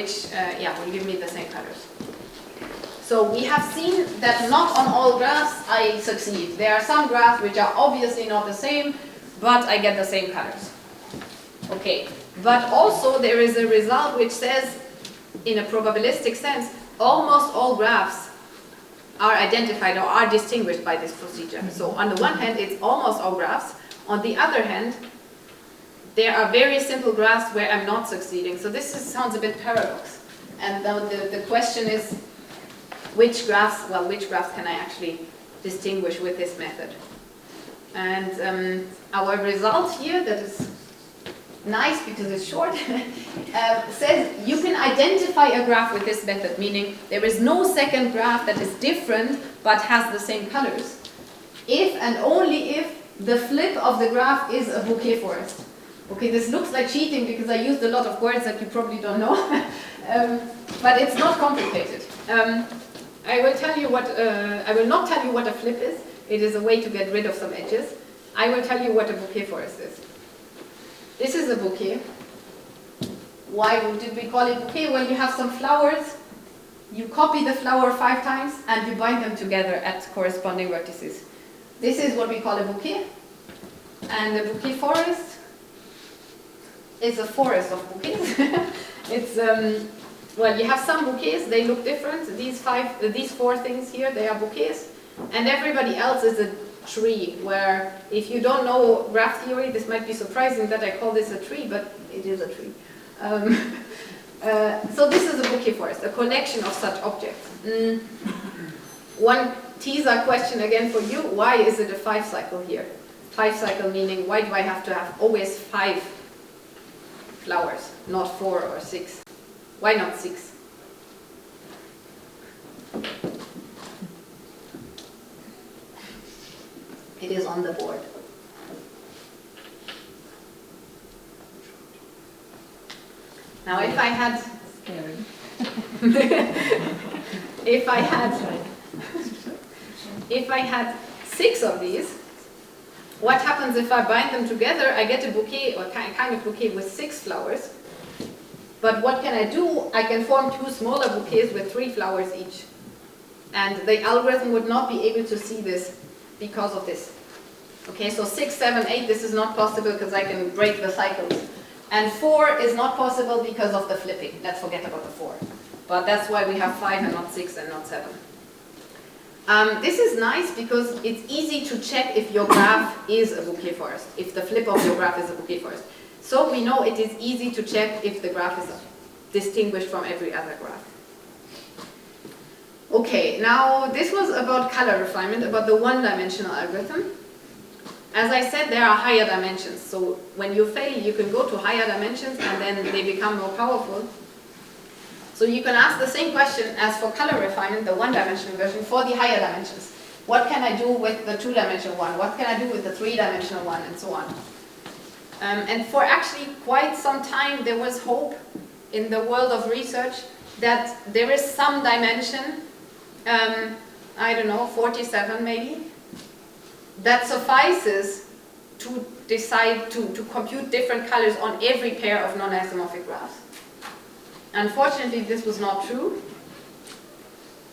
give me the same colors. So we have seen that not on all graphs I succeed. There are some graphs which are obviously not the same, but I get the same colors. Okay, but also there is a result which says, in a probabilistic sense, almost all graphs are identified or are distinguished by this procedure. So on the one hand, it's almost all graphs. On the other hand, there are very simple graphs where I'm not succeeding. So this sounds a bit paradox. And the question is, which graphs can I actually distinguish with this method? And our result here, that is nice because it's short, says you can identify a graph with this method, meaning there is no second graph that is different but has the same colors, if and only if the flip of the graph is a bouquet forest. Okay, this looks like cheating because I used a lot of words that you probably don't know, but it's not complicated. I will not tell you what a flip is, It is a way to get rid of some edges. I will tell you what a bouquet forest is. This is a bouquet. Why did we call it bouquet? Well, you have some flowers, you copy the flower 5 times, and you bind them together at corresponding vertices. This is what we call a bouquet. And the bouquet forest is a forest of bouquets. It's, well, you have some bouquets, they look different. These 4 things here, they are bouquets. And everybody else is a tree, where if you don't know graph theory, this might be surprising that I call this a tree, but it is a tree. So this is a bouquet forest, a collection of such objects. One teaser question again for you, why is it a 5 cycle here? 5 cycle meaning, why do I have to have always 5 flowers, not 4 or 6? Why not 6? It is on the board. Now if I had if I had 6 of these, what happens if I bind them together? I get a bouquet, or kind of bouquet with 6 flowers. But what can I do? I can form 2 smaller bouquets with 3 flowers each. And the algorithm would not be able to see this because of this. Okay, so 6, 7, 8, this is not possible because I can break the cycles. And 4 is not possible because of the flipping. Let's forget about the 4. But that's why we have 5 and not 6 and not 7. This is nice because it's easy to check if your graph is a bouquet forest, if the flip of your graph is a bouquet forest. So we know it is easy to check if the graph is distinguished from every other graph. Okay, now this was about color refinement, about the one-dimensional algorithm. As I said, there are higher dimensions. So when you fail, you can go to higher dimensions and then they become more powerful. So you can ask the same question as for color refinement, the one-dimensional version, for the higher dimensions. What can I do with the two-dimensional one? What can I do with the three-dimensional one? And so on. And for actually quite some time, there was hope in the world of research that there is some dimension, I don't know, 47 maybe, that suffices to decide to compute different colors on every pair of non-isomorphic graphs. Unfortunately, this was not true.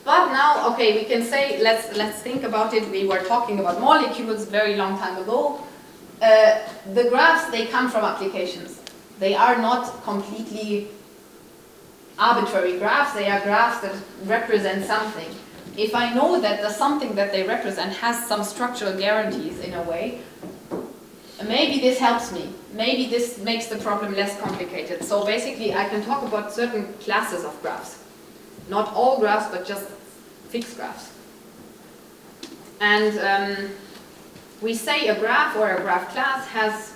But now, okay, we can say, let's think about it. We were talking about molecules very long time ago. The graphs, they come from applications. They are not completely arbitrary graphs. They are graphs that represent something. If I know that the something that they represent has some structural guarantees in a way, maybe this helps me. Maybe this makes the problem less complicated. So basically, I can talk about certain classes of graphs. Not all graphs, but just fixed graphs. And we say a graph or a graph class has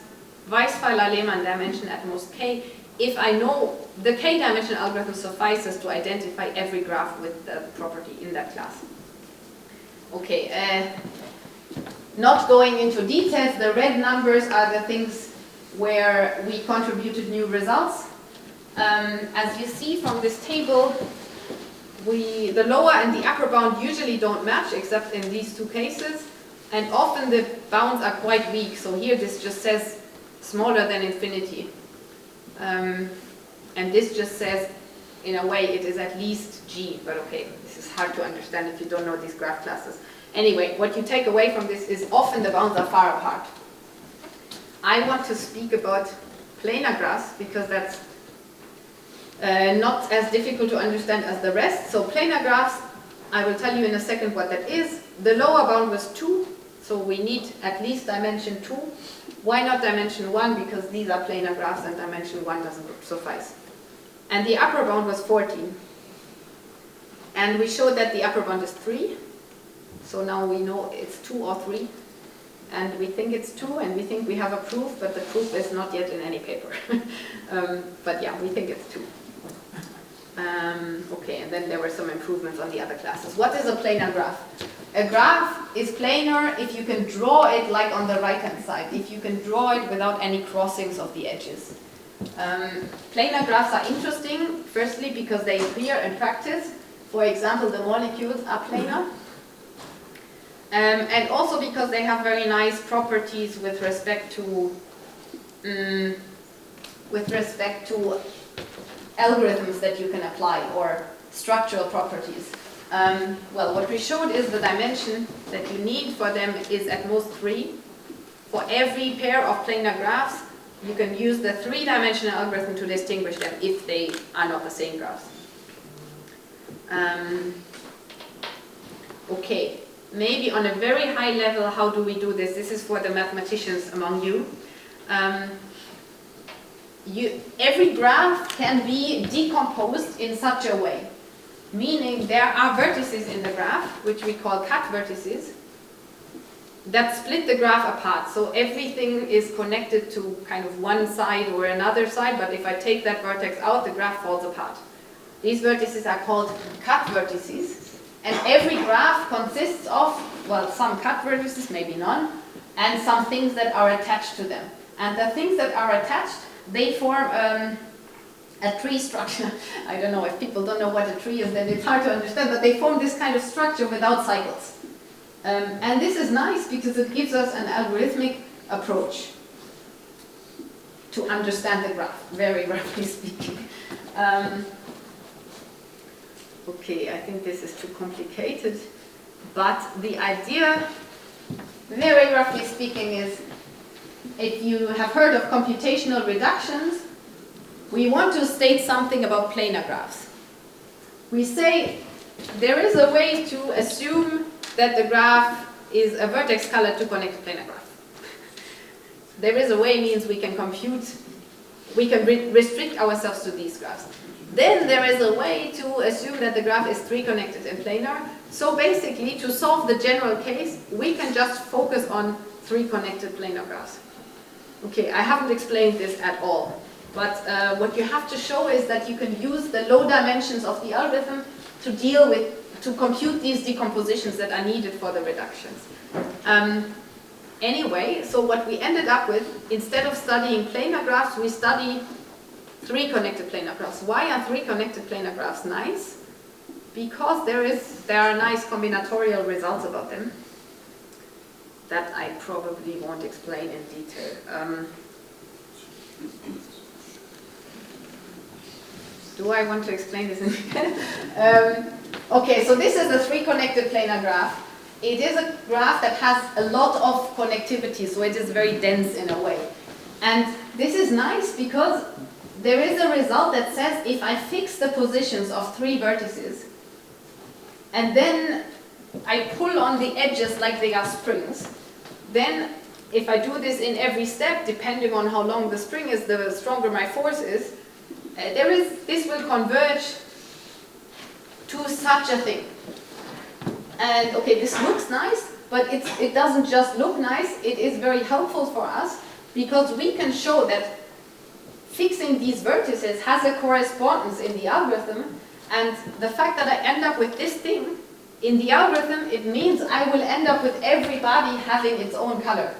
Weisfeiler-Lehmann dimension at most k. If I know the k-dimensional algorithm suffices to identify every graph with the property in that class. Okay, not going into details, the red numbers are the things where we contributed new results. As you see from this table, the lower and the upper bound usually don't match except in these two cases, and often the bounds are quite weak. So here this just says smaller than infinity. And this just says, in a way, it is at least G, but okay, this is hard to understand if you don't know these graph classes. Anyway, what you take away from this is often the bounds are far apart. I want to speak about planar graphs because that's not as difficult to understand as the rest. So planar graphs, I will tell you in a second what that is. The lower bound was 2, so we need at least dimension 2. Why not dimension 1? Because these are planar graphs and dimension 1 doesn't suffice. And the upper bound was 14. And we showed that the upper bound is 3. So now we know it's 2 or 3. And we think it's 2, and we think we have a proof, but the proof is not yet in any paper. But yeah, we think it's 2. Okay, and then there were some improvements on the other classes. What is a planar graph? A graph is planar if you can draw it like on the right-hand side, if you can draw it without any crossings of the edges. Planar graphs are interesting, firstly because they appear in practice. For example, the molecules are planar. And also because they have very nice properties with respect to algorithms that you can apply, or structural properties. Well, what we showed is the dimension that you need for them is at most 3. For every pair of planar graphs, you can use the 3-dimensional algorithm to distinguish them if they are not the same graphs. Okay, maybe on a very high level, how do we do this? This is for the mathematicians among you. Every graph can be decomposed in such a way, meaning there are vertices in the graph, which we call cut vertices, that split the graph apart. So everything is connected to kind of one side or another side, but if I take that vertex out, the graph falls apart. These vertices are called cut vertices, and every graph consists of, well, some cut vertices, maybe none, and some things that are attached to them. And the things that are attached, they form a tree structure. I don't know, if people don't know what a tree is, then it's hard to understand, but they form this kind of structure without cycles. And this is nice because it gives us an algorithmic approach to understand the graph, very roughly speaking. Okay, I think this is too complicated, but the idea, very roughly speaking, is if you have heard of computational reductions, we want to state something about planar graphs. We say there is a way to assume that the graph is a vertex colored to connect a planar graph. There is a way means we can compute, we can restrict ourselves to these graphs. Then there is a way to assume that the graph is 3 connected and planar. So basically, to solve the general case, we can just focus on 3 connected planar graphs. Okay, I haven't explained this at all, but what you have to show is that you can use the low dimensions of the algorithm to deal with, to compute these decompositions that are needed for the reductions. Anyway, so what we ended up with, instead of studying planar graphs, we study 3 connected planar graphs. Why are 3 connected planar graphs nice? Because there are nice combinatorial results about them that I probably won't explain in detail. Do I want to explain this in detail? Okay, so this is the 3 connected planar graph. It is a graph that has a lot of connectivity, so it is very dense in a way. And this is nice because there is a result that says if I fix the positions of 3 vertices, and then I pull on the edges like they are springs, then if I do this in every step, depending on how long the spring is, the stronger my force is, this will converge to such a thing. And okay, this looks nice, but it doesn't just look nice, it is very helpful for us because we can show that fixing these vertices has a correspondence in the algorithm, and the fact that I end up with this thing in the algorithm, it means I will end up with everybody having its own color.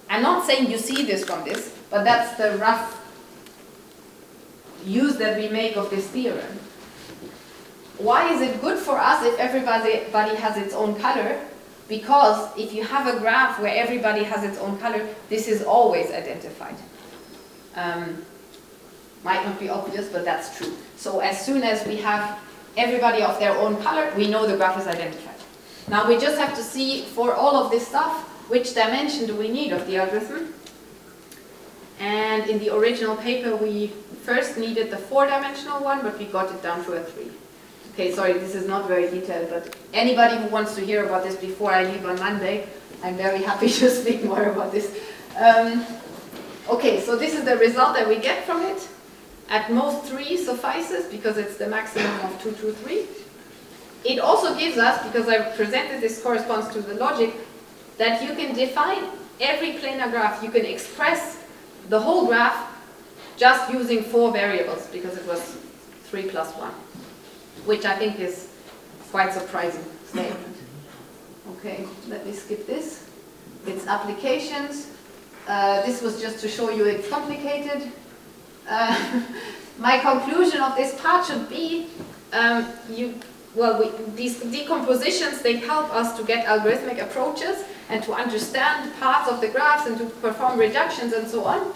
I'm not saying you see this from this, but that's the rough use that we make of this theorem. Why is it good for us if everybody has its own color? Because if you have a graph where everybody has its own color, this is always identified. Might not be obvious, but that's true. So as soon as we have everybody of their own color, we know the graph is identified. Now we just have to see, for all of this stuff, which dimension do we need of the algorithm? And in the original paper, we first needed the 4-dimensional one, but we got it down to a 3. Okay, sorry, this is not very detailed, but anybody who wants to hear about this before I leave on Monday, I'm very happy to speak more about this. Okay, so this is the result that we get from it. At most 3 suffices, because it's the maximum of 2, 2, 3. It also gives us, because I presented this corresponds to the logic, that you can define every planar graph. You can express the whole graph just using 4 variables, because it was 3 plus 1, which I think is quite surprising statement. Okay, let me skip this. It's applications. This was just to show you it's complicated. My conclusion of this part should be, these decompositions, they help us to get algorithmic approaches and to understand parts of the graphs and to perform reductions and so on.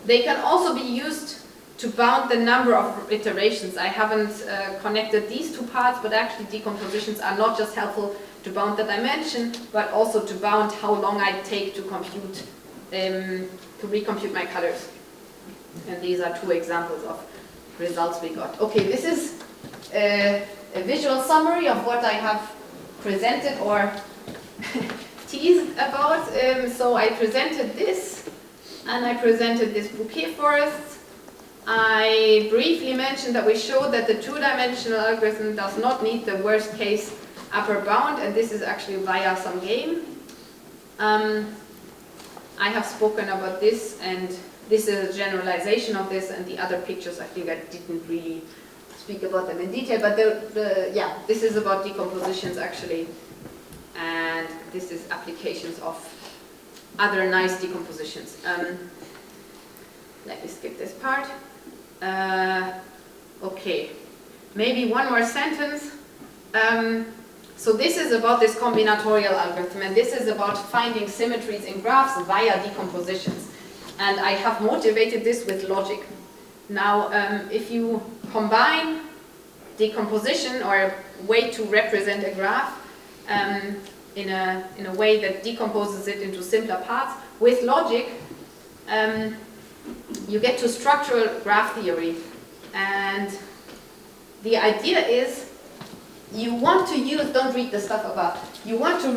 They can also be used to bound the number of iterations. I haven't connected these two parts, but actually decompositions are not just helpful to bound the dimension, but also to bound how long I take to compute, to recompute my colors. And these are two examples of results we got. Okay, this is a visual summary of what I have presented or teased about. So I presented this, and I presented this bouquet forest. I briefly mentioned that we showed that the two-dimensional algorithm does not need the worst case upper bound, and this is actually via some game. I have spoken about this, and this is a generalization of this, and the other pictures I think I didn't really speak about them in detail, but yeah, this is about decompositions actually, and this is applications of other nice decompositions. Let me skip this part. Okay, maybe one more sentence. So this is about this combinatorial algorithm, and this is about finding symmetries in graphs via decompositions. And I have motivated this with logic. Now, if you combine decomposition or a way to represent a graph in a way that decomposes it into simpler parts with logic, you get to structural graph theory. And the idea is you want to use, don't read the stuff above, you want to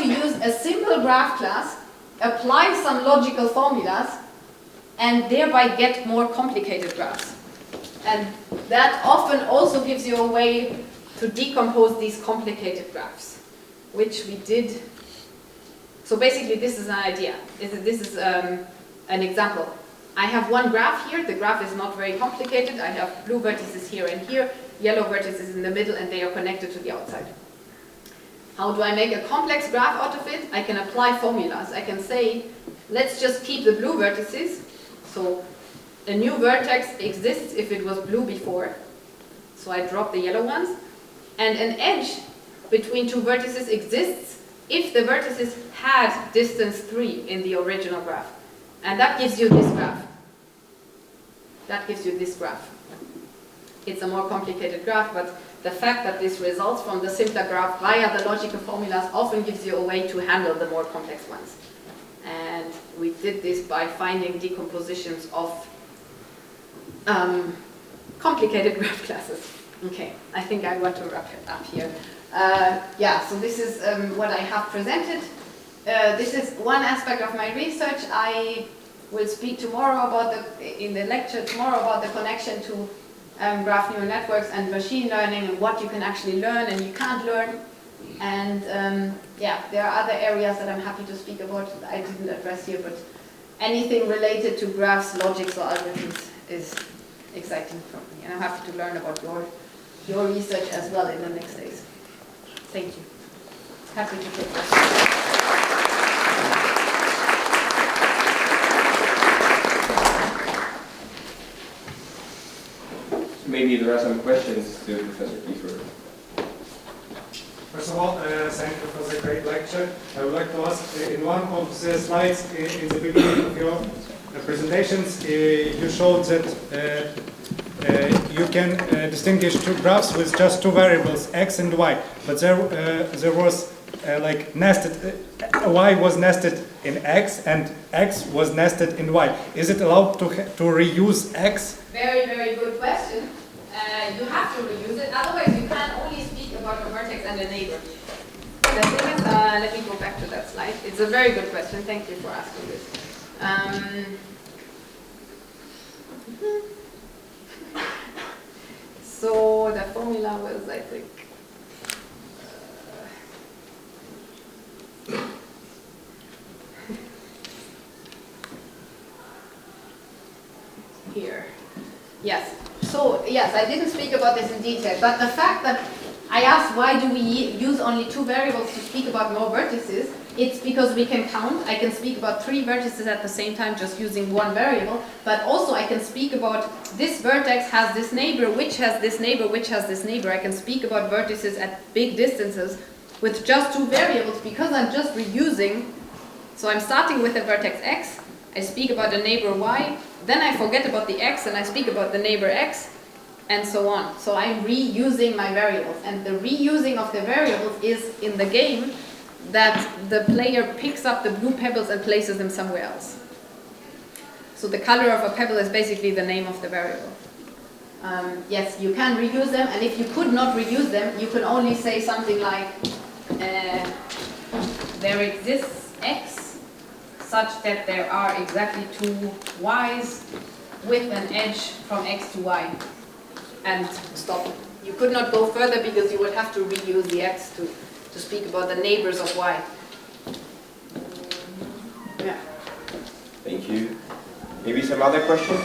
use a simple graph class, apply some logical formulas, and thereby get more complicated graphs. And that often also gives you a way to decompose these complicated graphs, which we did. So basically this is an idea. This is an example. I have one graph here. The graph is not very complicated. I have blue vertices here and here, yellow vertices in the middle, and they are connected to the outside. How do I make a complex graph out of it? I can apply formulas. I can say, let's just keep the blue vertices. So a new vertex exists if it was blue before. So I drop the yellow ones. And an edge between two vertices exists if the vertices had distance 3 in the original graph. And that gives you this graph. That gives you this graph. It's a more complicated graph, but the fact that this results from the simpler graph via the logical formulas often gives you a way to handle the more complex ones. And we did this by finding decompositions of complicated graph classes. Okay, I think I want to wrap it up here. Yeah, so this is what I have presented. This is one aspect of my research. I will speak tomorrow about in the lecture tomorrow about the connection to graph neural networks and machine learning and what you can actually learn and you can't learn. And yeah, there are other areas that I'm happy to speak about that I didn't address here, but anything related to graphs, logics, or algorithms is exciting for me. And I'm happy to learn about your research as well in the next days. Thank you. Happy to take questions. Maybe there are some questions to Professor Kiefer. First of all, thank you for the great lecture. I would like to ask, in one of the slides in the beginning of your presentations, you showed that you can distinguish two graphs with just two variables, x and y. But there was like nested, y was nested in x and x was nested in y. Is it allowed to reuse x? Very, very good question. You have to reuse it, otherwise you can only speak about a vertex and a neighbor. The thing is, let me go back to that slide. It's a very good question. Thank you for asking this. So the formula was, I think, here. Yes. So, yes, I didn't speak about this in detail, but the fact that I asked why do we use only two variables to speak about more vertices, It's because we can count. I can speak about 3 vertices at the same time just using one variable, but also I can speak about this vertex has this neighbor, which has this neighbor, which has this neighbor. I can speak about vertices at big distances with just 2 variables because I'm just reusing. So I'm starting with the vertex x, I speak about the neighbor y, then I forget about the x and I speak about the neighbor x, and so on. So I'm reusing my variables, and the reusing of the variables is in the game that the player picks up the blue pebbles and places them somewhere else. So the color of a pebble is basically the name of the variable. Yes, you can reuse them, and if you could not reuse them, you can only say something like there exists x such that there are exactly 2 y's with an edge from x to y, and stop. You could not go further because you would have to reuse the x to speak about the neighbors of y. Yeah. Thank you. Maybe some other questions?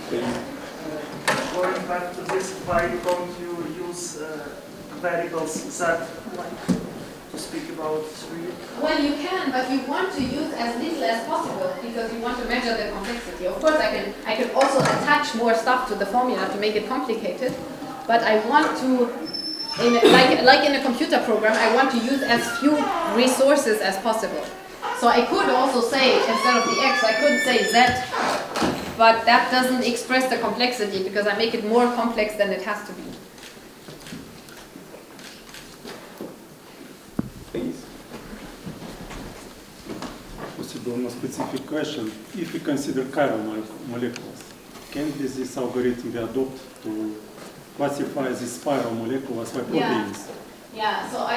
Please. Going back to this, why don't you use variables z to speak about 3? Well, you can, but you want to use as little as possible because you want to measure the complexity. Of course, I can also attach more stuff to the formula to make it complicated, but I want to, like in a computer program, I want to use as few resources as possible. So I could also say, instead of the x, I could say z, but that doesn't express the complexity because I make it more complex than it has to be. Please. Possible more specific question. If we consider chiral molecules, can this algorithm be adopted to classify the spiral molecules by proteins? Yeah. So I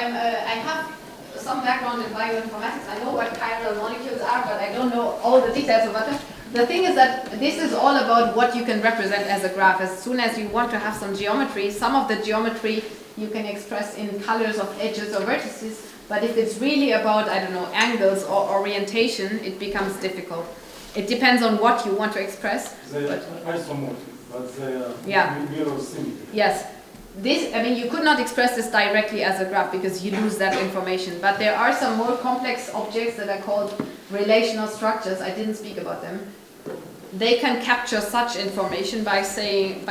have some background in bioinformatics. I know what chiral molecules are, but I don't know all the details about them. The thing is that this is all about what you can represent as a graph. As soon as you want to have some geometry, some of the geometry you can express in colors of edges or vertices, but if it's really about, I don't know, angles or orientation, it becomes difficult. It depends on what you want to express. They are isomorphic, but they are mirror symmetry. Yes. This, I mean, you could not express this directly as a graph because you lose that information. But there are some more complex objects that are called relational structures. I didn't speak about them. They can capture such information by saying,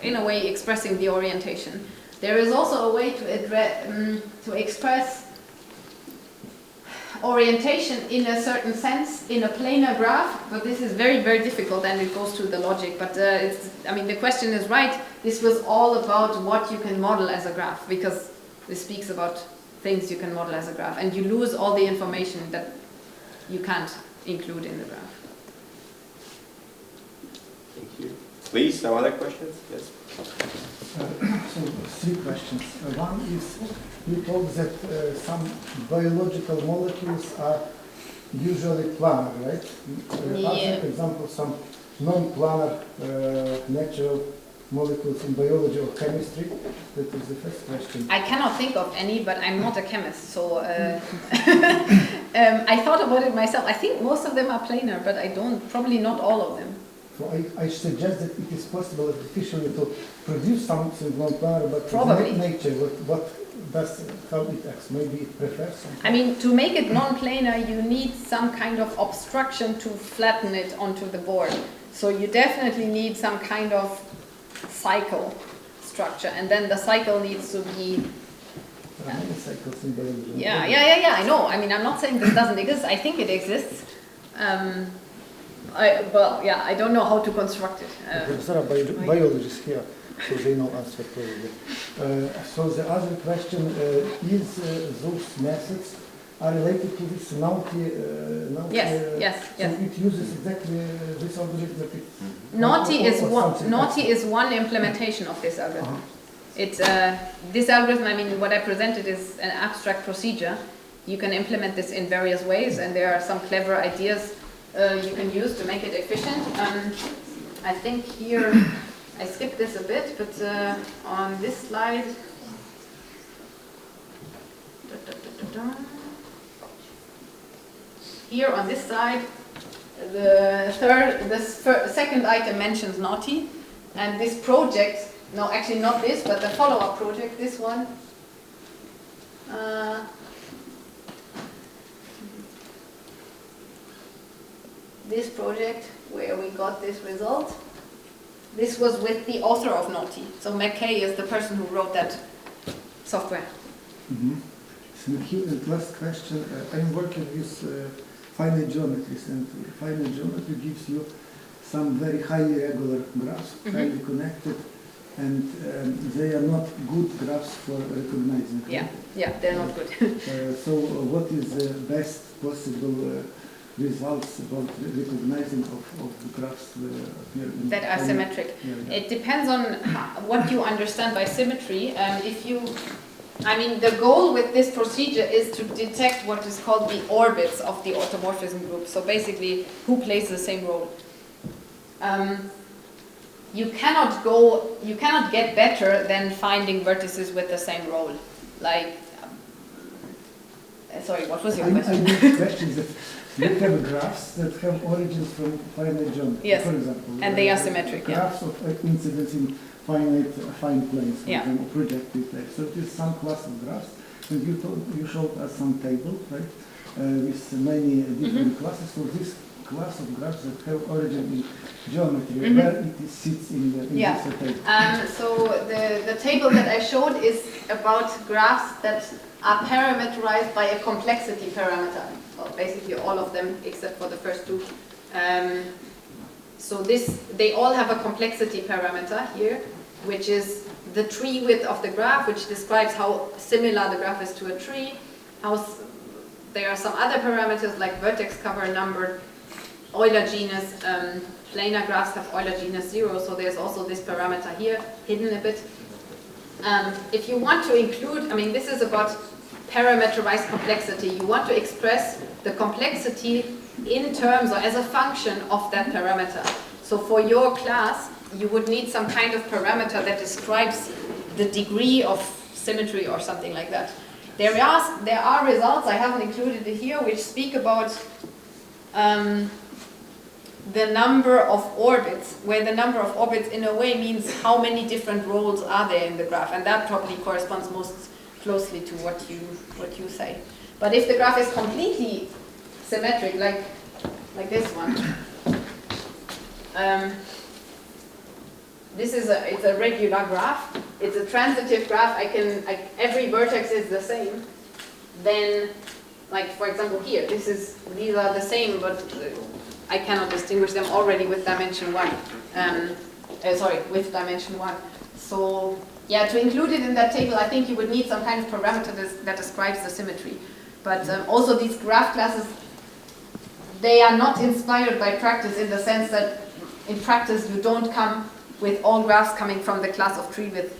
in a way, expressing the orientation. There is also a way to express orientation in a certain sense in a planar graph, but this is very, very difficult and it goes to the logic. But I mean, the question is right. This was all about what you can model as a graph, because this speaks about things you can model as a graph, and you lose all the information that you can't include in the graph. Thank you. Please, some other questions? Yes. So 3 questions. One is, you told that some biological molecules are usually planar, right? Yeah. For example, some non-planar natural molecules in biology or chemistry. That is the first question. I cannot think of any, but I'm not a chemist, so I thought about it myself. I think most of them are planar, but I don't, probably not all of them. So I suggest that it is possible artificially to produce something non-planar, but probably nature, what does, how it acts? Maybe it prefers something. I mean, to make it non-planar, you need some kind of obstruction to flatten it onto the board. So you definitely need some kind of cycle structure, and then the cycle needs to be... There are many cycles in biology. Yeah, I know. I mean, I'm not saying this doesn't exist. I think it exists. I don't know how to construct it. There are biologists here, so they know answer probably. So the other question is those methods are related to this naughty. Yes. So it uses exactly this algorithm that it. Naughty is one implementation of this algorithm. It's this algorithm. I mean, what I presented is an abstract procedure. You can implement this in various ways, and there are some clever ideas you can use to make it efficient. I think here, I skipped this a bit, but on this slide, here on this side, the second item mentions naughty, and this project, no, actually not this, but the follow-up project, this one, this project where we got this result. This was with the author of Naughty. So McKay is the person who wrote that software. Mm-hmm. So here the last question. I'm working with finite geometries, and finite geometry gives you some very highly regular graphs, highly connected, and they are not good graphs for recognizing. Yeah, they're not good. So what is the best possible results about recognizing of the graphs here? That are symmetric. Yeah. It depends on what you understand by symmetry. The goal with this procedure is to detect what is called the orbits of the automorphism group. So basically, who plays the same role. You cannot get better than finding vertices with the same role. Like, sorry, what was your question? I need questions that you have graphs that have origins from finite geometry, yes. For example. And they are symmetric, graphs of incidence in fine planes, for yeah. example, projective planes. So it is some class of graphs, and you showed us some table, right, with many different classes. So this class of graphs that have origin in geometry, where it sits in this table. So the table that I showed is about graphs that are parameterized by a complexity parameter. Well, basically all of them except for the first two. They all have a complexity parameter here, which is the tree width of the graph, which describes how similar the graph is to a tree. There are some other parameters like vertex cover number, Euler genus. Planar graphs have Euler genus 0, so there's also this parameter here, hidden a bit. If you want to include, this is about parameterized complexity. You want to express the complexity in terms or as a function of that parameter. So for your class, you would need some kind of parameter that describes the degree of symmetry or something like that. There are results, I haven't included it here, which speak about the number of orbits, where the number of orbits in a way means how many different roles are there in the graph, and that probably corresponds most closely to what you say. But if the graph is completely symmetric, like this one, it's a regular graph. It's a transitive graph. Every vertex is the same. Then, like for example here, these are the same, but I cannot distinguish them already with dimension 1. With dimension 1. So, yeah, to include it in that table, I think you would need some kind of parameter that describes the symmetry. But also these graph classes, they are not inspired by practice in the sense that in practice you don't come with all graphs coming from the class of tree with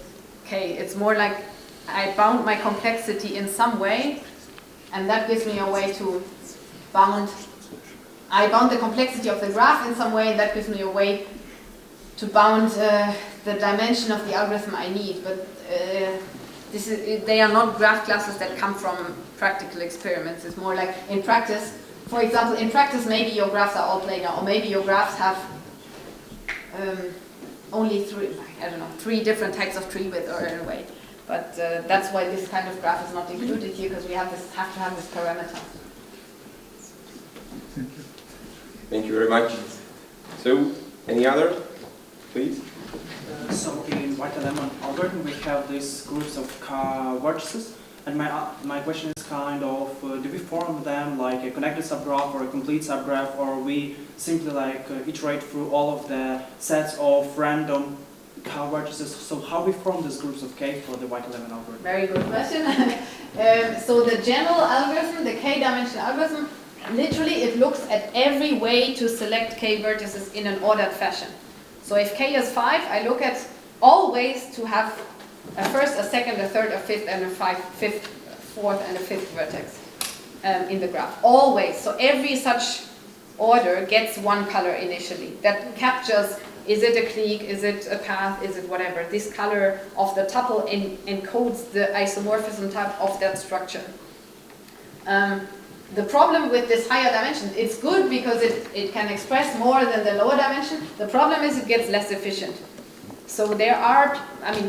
K. It's more like I bound my complexity in some way, and that gives me a way to bound. I bound the complexity of the graph in some way, and that gives me a way to bound the dimension of the algorithm I need. But they are not graph classes that come from practical experiments. It's more like in practice. For example, in practice, maybe your graphs are all planar, or maybe your graphs have only three different types of tree width or in a way. But that's why this kind of graph is not included here, because we have to have this parameter. Thank you very much. So, any other, please? So in white element algorithm, we have these groups of vertices, and my question is kind of, do we form them like a connected subgraph or a complete subgraph, or we simply iterate through all of the sets of random vertices? So how we form these groups of K for the white element algorithm? Very good question. So the general algorithm, the K-dimensional algorithm, literally it looks at every way to select K vertices in an ordered fashion. So if K is 5, I look at all ways to have a first, a second, a third, a fifth, and a fourth, and a fifth vertex in the graph. Always. So every such order gets one color initially. That captures, is it a clique, is it a path, is it whatever. This color of the tuple encodes the isomorphism type of that structure. The problem with this higher dimension, it's good because it can express more than the lower dimension. The problem is it gets less efficient. So there are,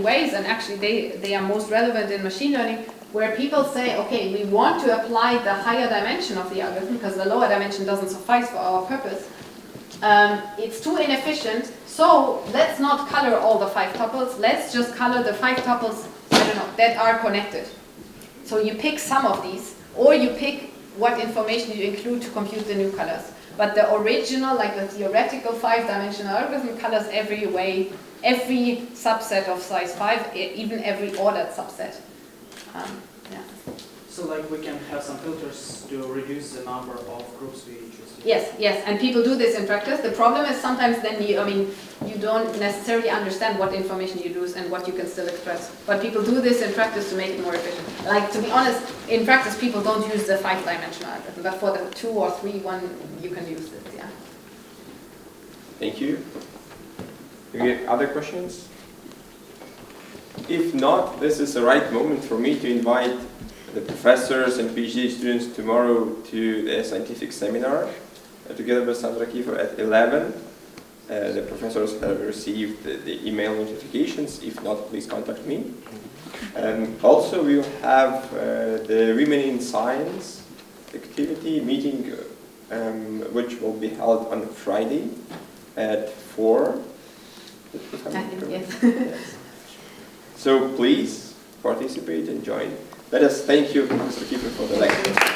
ways, and actually they are most relevant in machine learning, where people say, okay, we want to apply the higher dimension of the algorithm because the lower dimension doesn't suffice for our purpose. it's too inefficient, so let's not color all the 5 tuples, let's just color the 5 tuples, I don't know, that are connected. So you pick some of these, or you pick what information you include to compute the new colors. But the original, like the theoretical 5-dimensional algorithm colors every way, every subset of size 5, even every ordered subset. Yeah. So like we can have some filters to reduce the number of groups we choose. Yes, yes, and people do this in practice. The problem is sometimes then you don't necessarily understand what information you lose and what you can still express. But people do this in practice to make it more efficient. Like, to be honest, in practice people don't use the 5-dimensional algorithm, but for the 2 or 3 one, you can use this, yeah. Thank you. Any other questions? If not, this is the right moment for me to invite the professors and PhD students tomorrow to the scientific seminar together with Sandra Kiefer at 11. The professors have received the email notifications. If not, please contact me. Also, we will have the Women in Science activity meeting, which will be held on Friday at 4. Yes. Yes. So please participate and join. Let us thank you, Mr. Kiefer, for the lecture.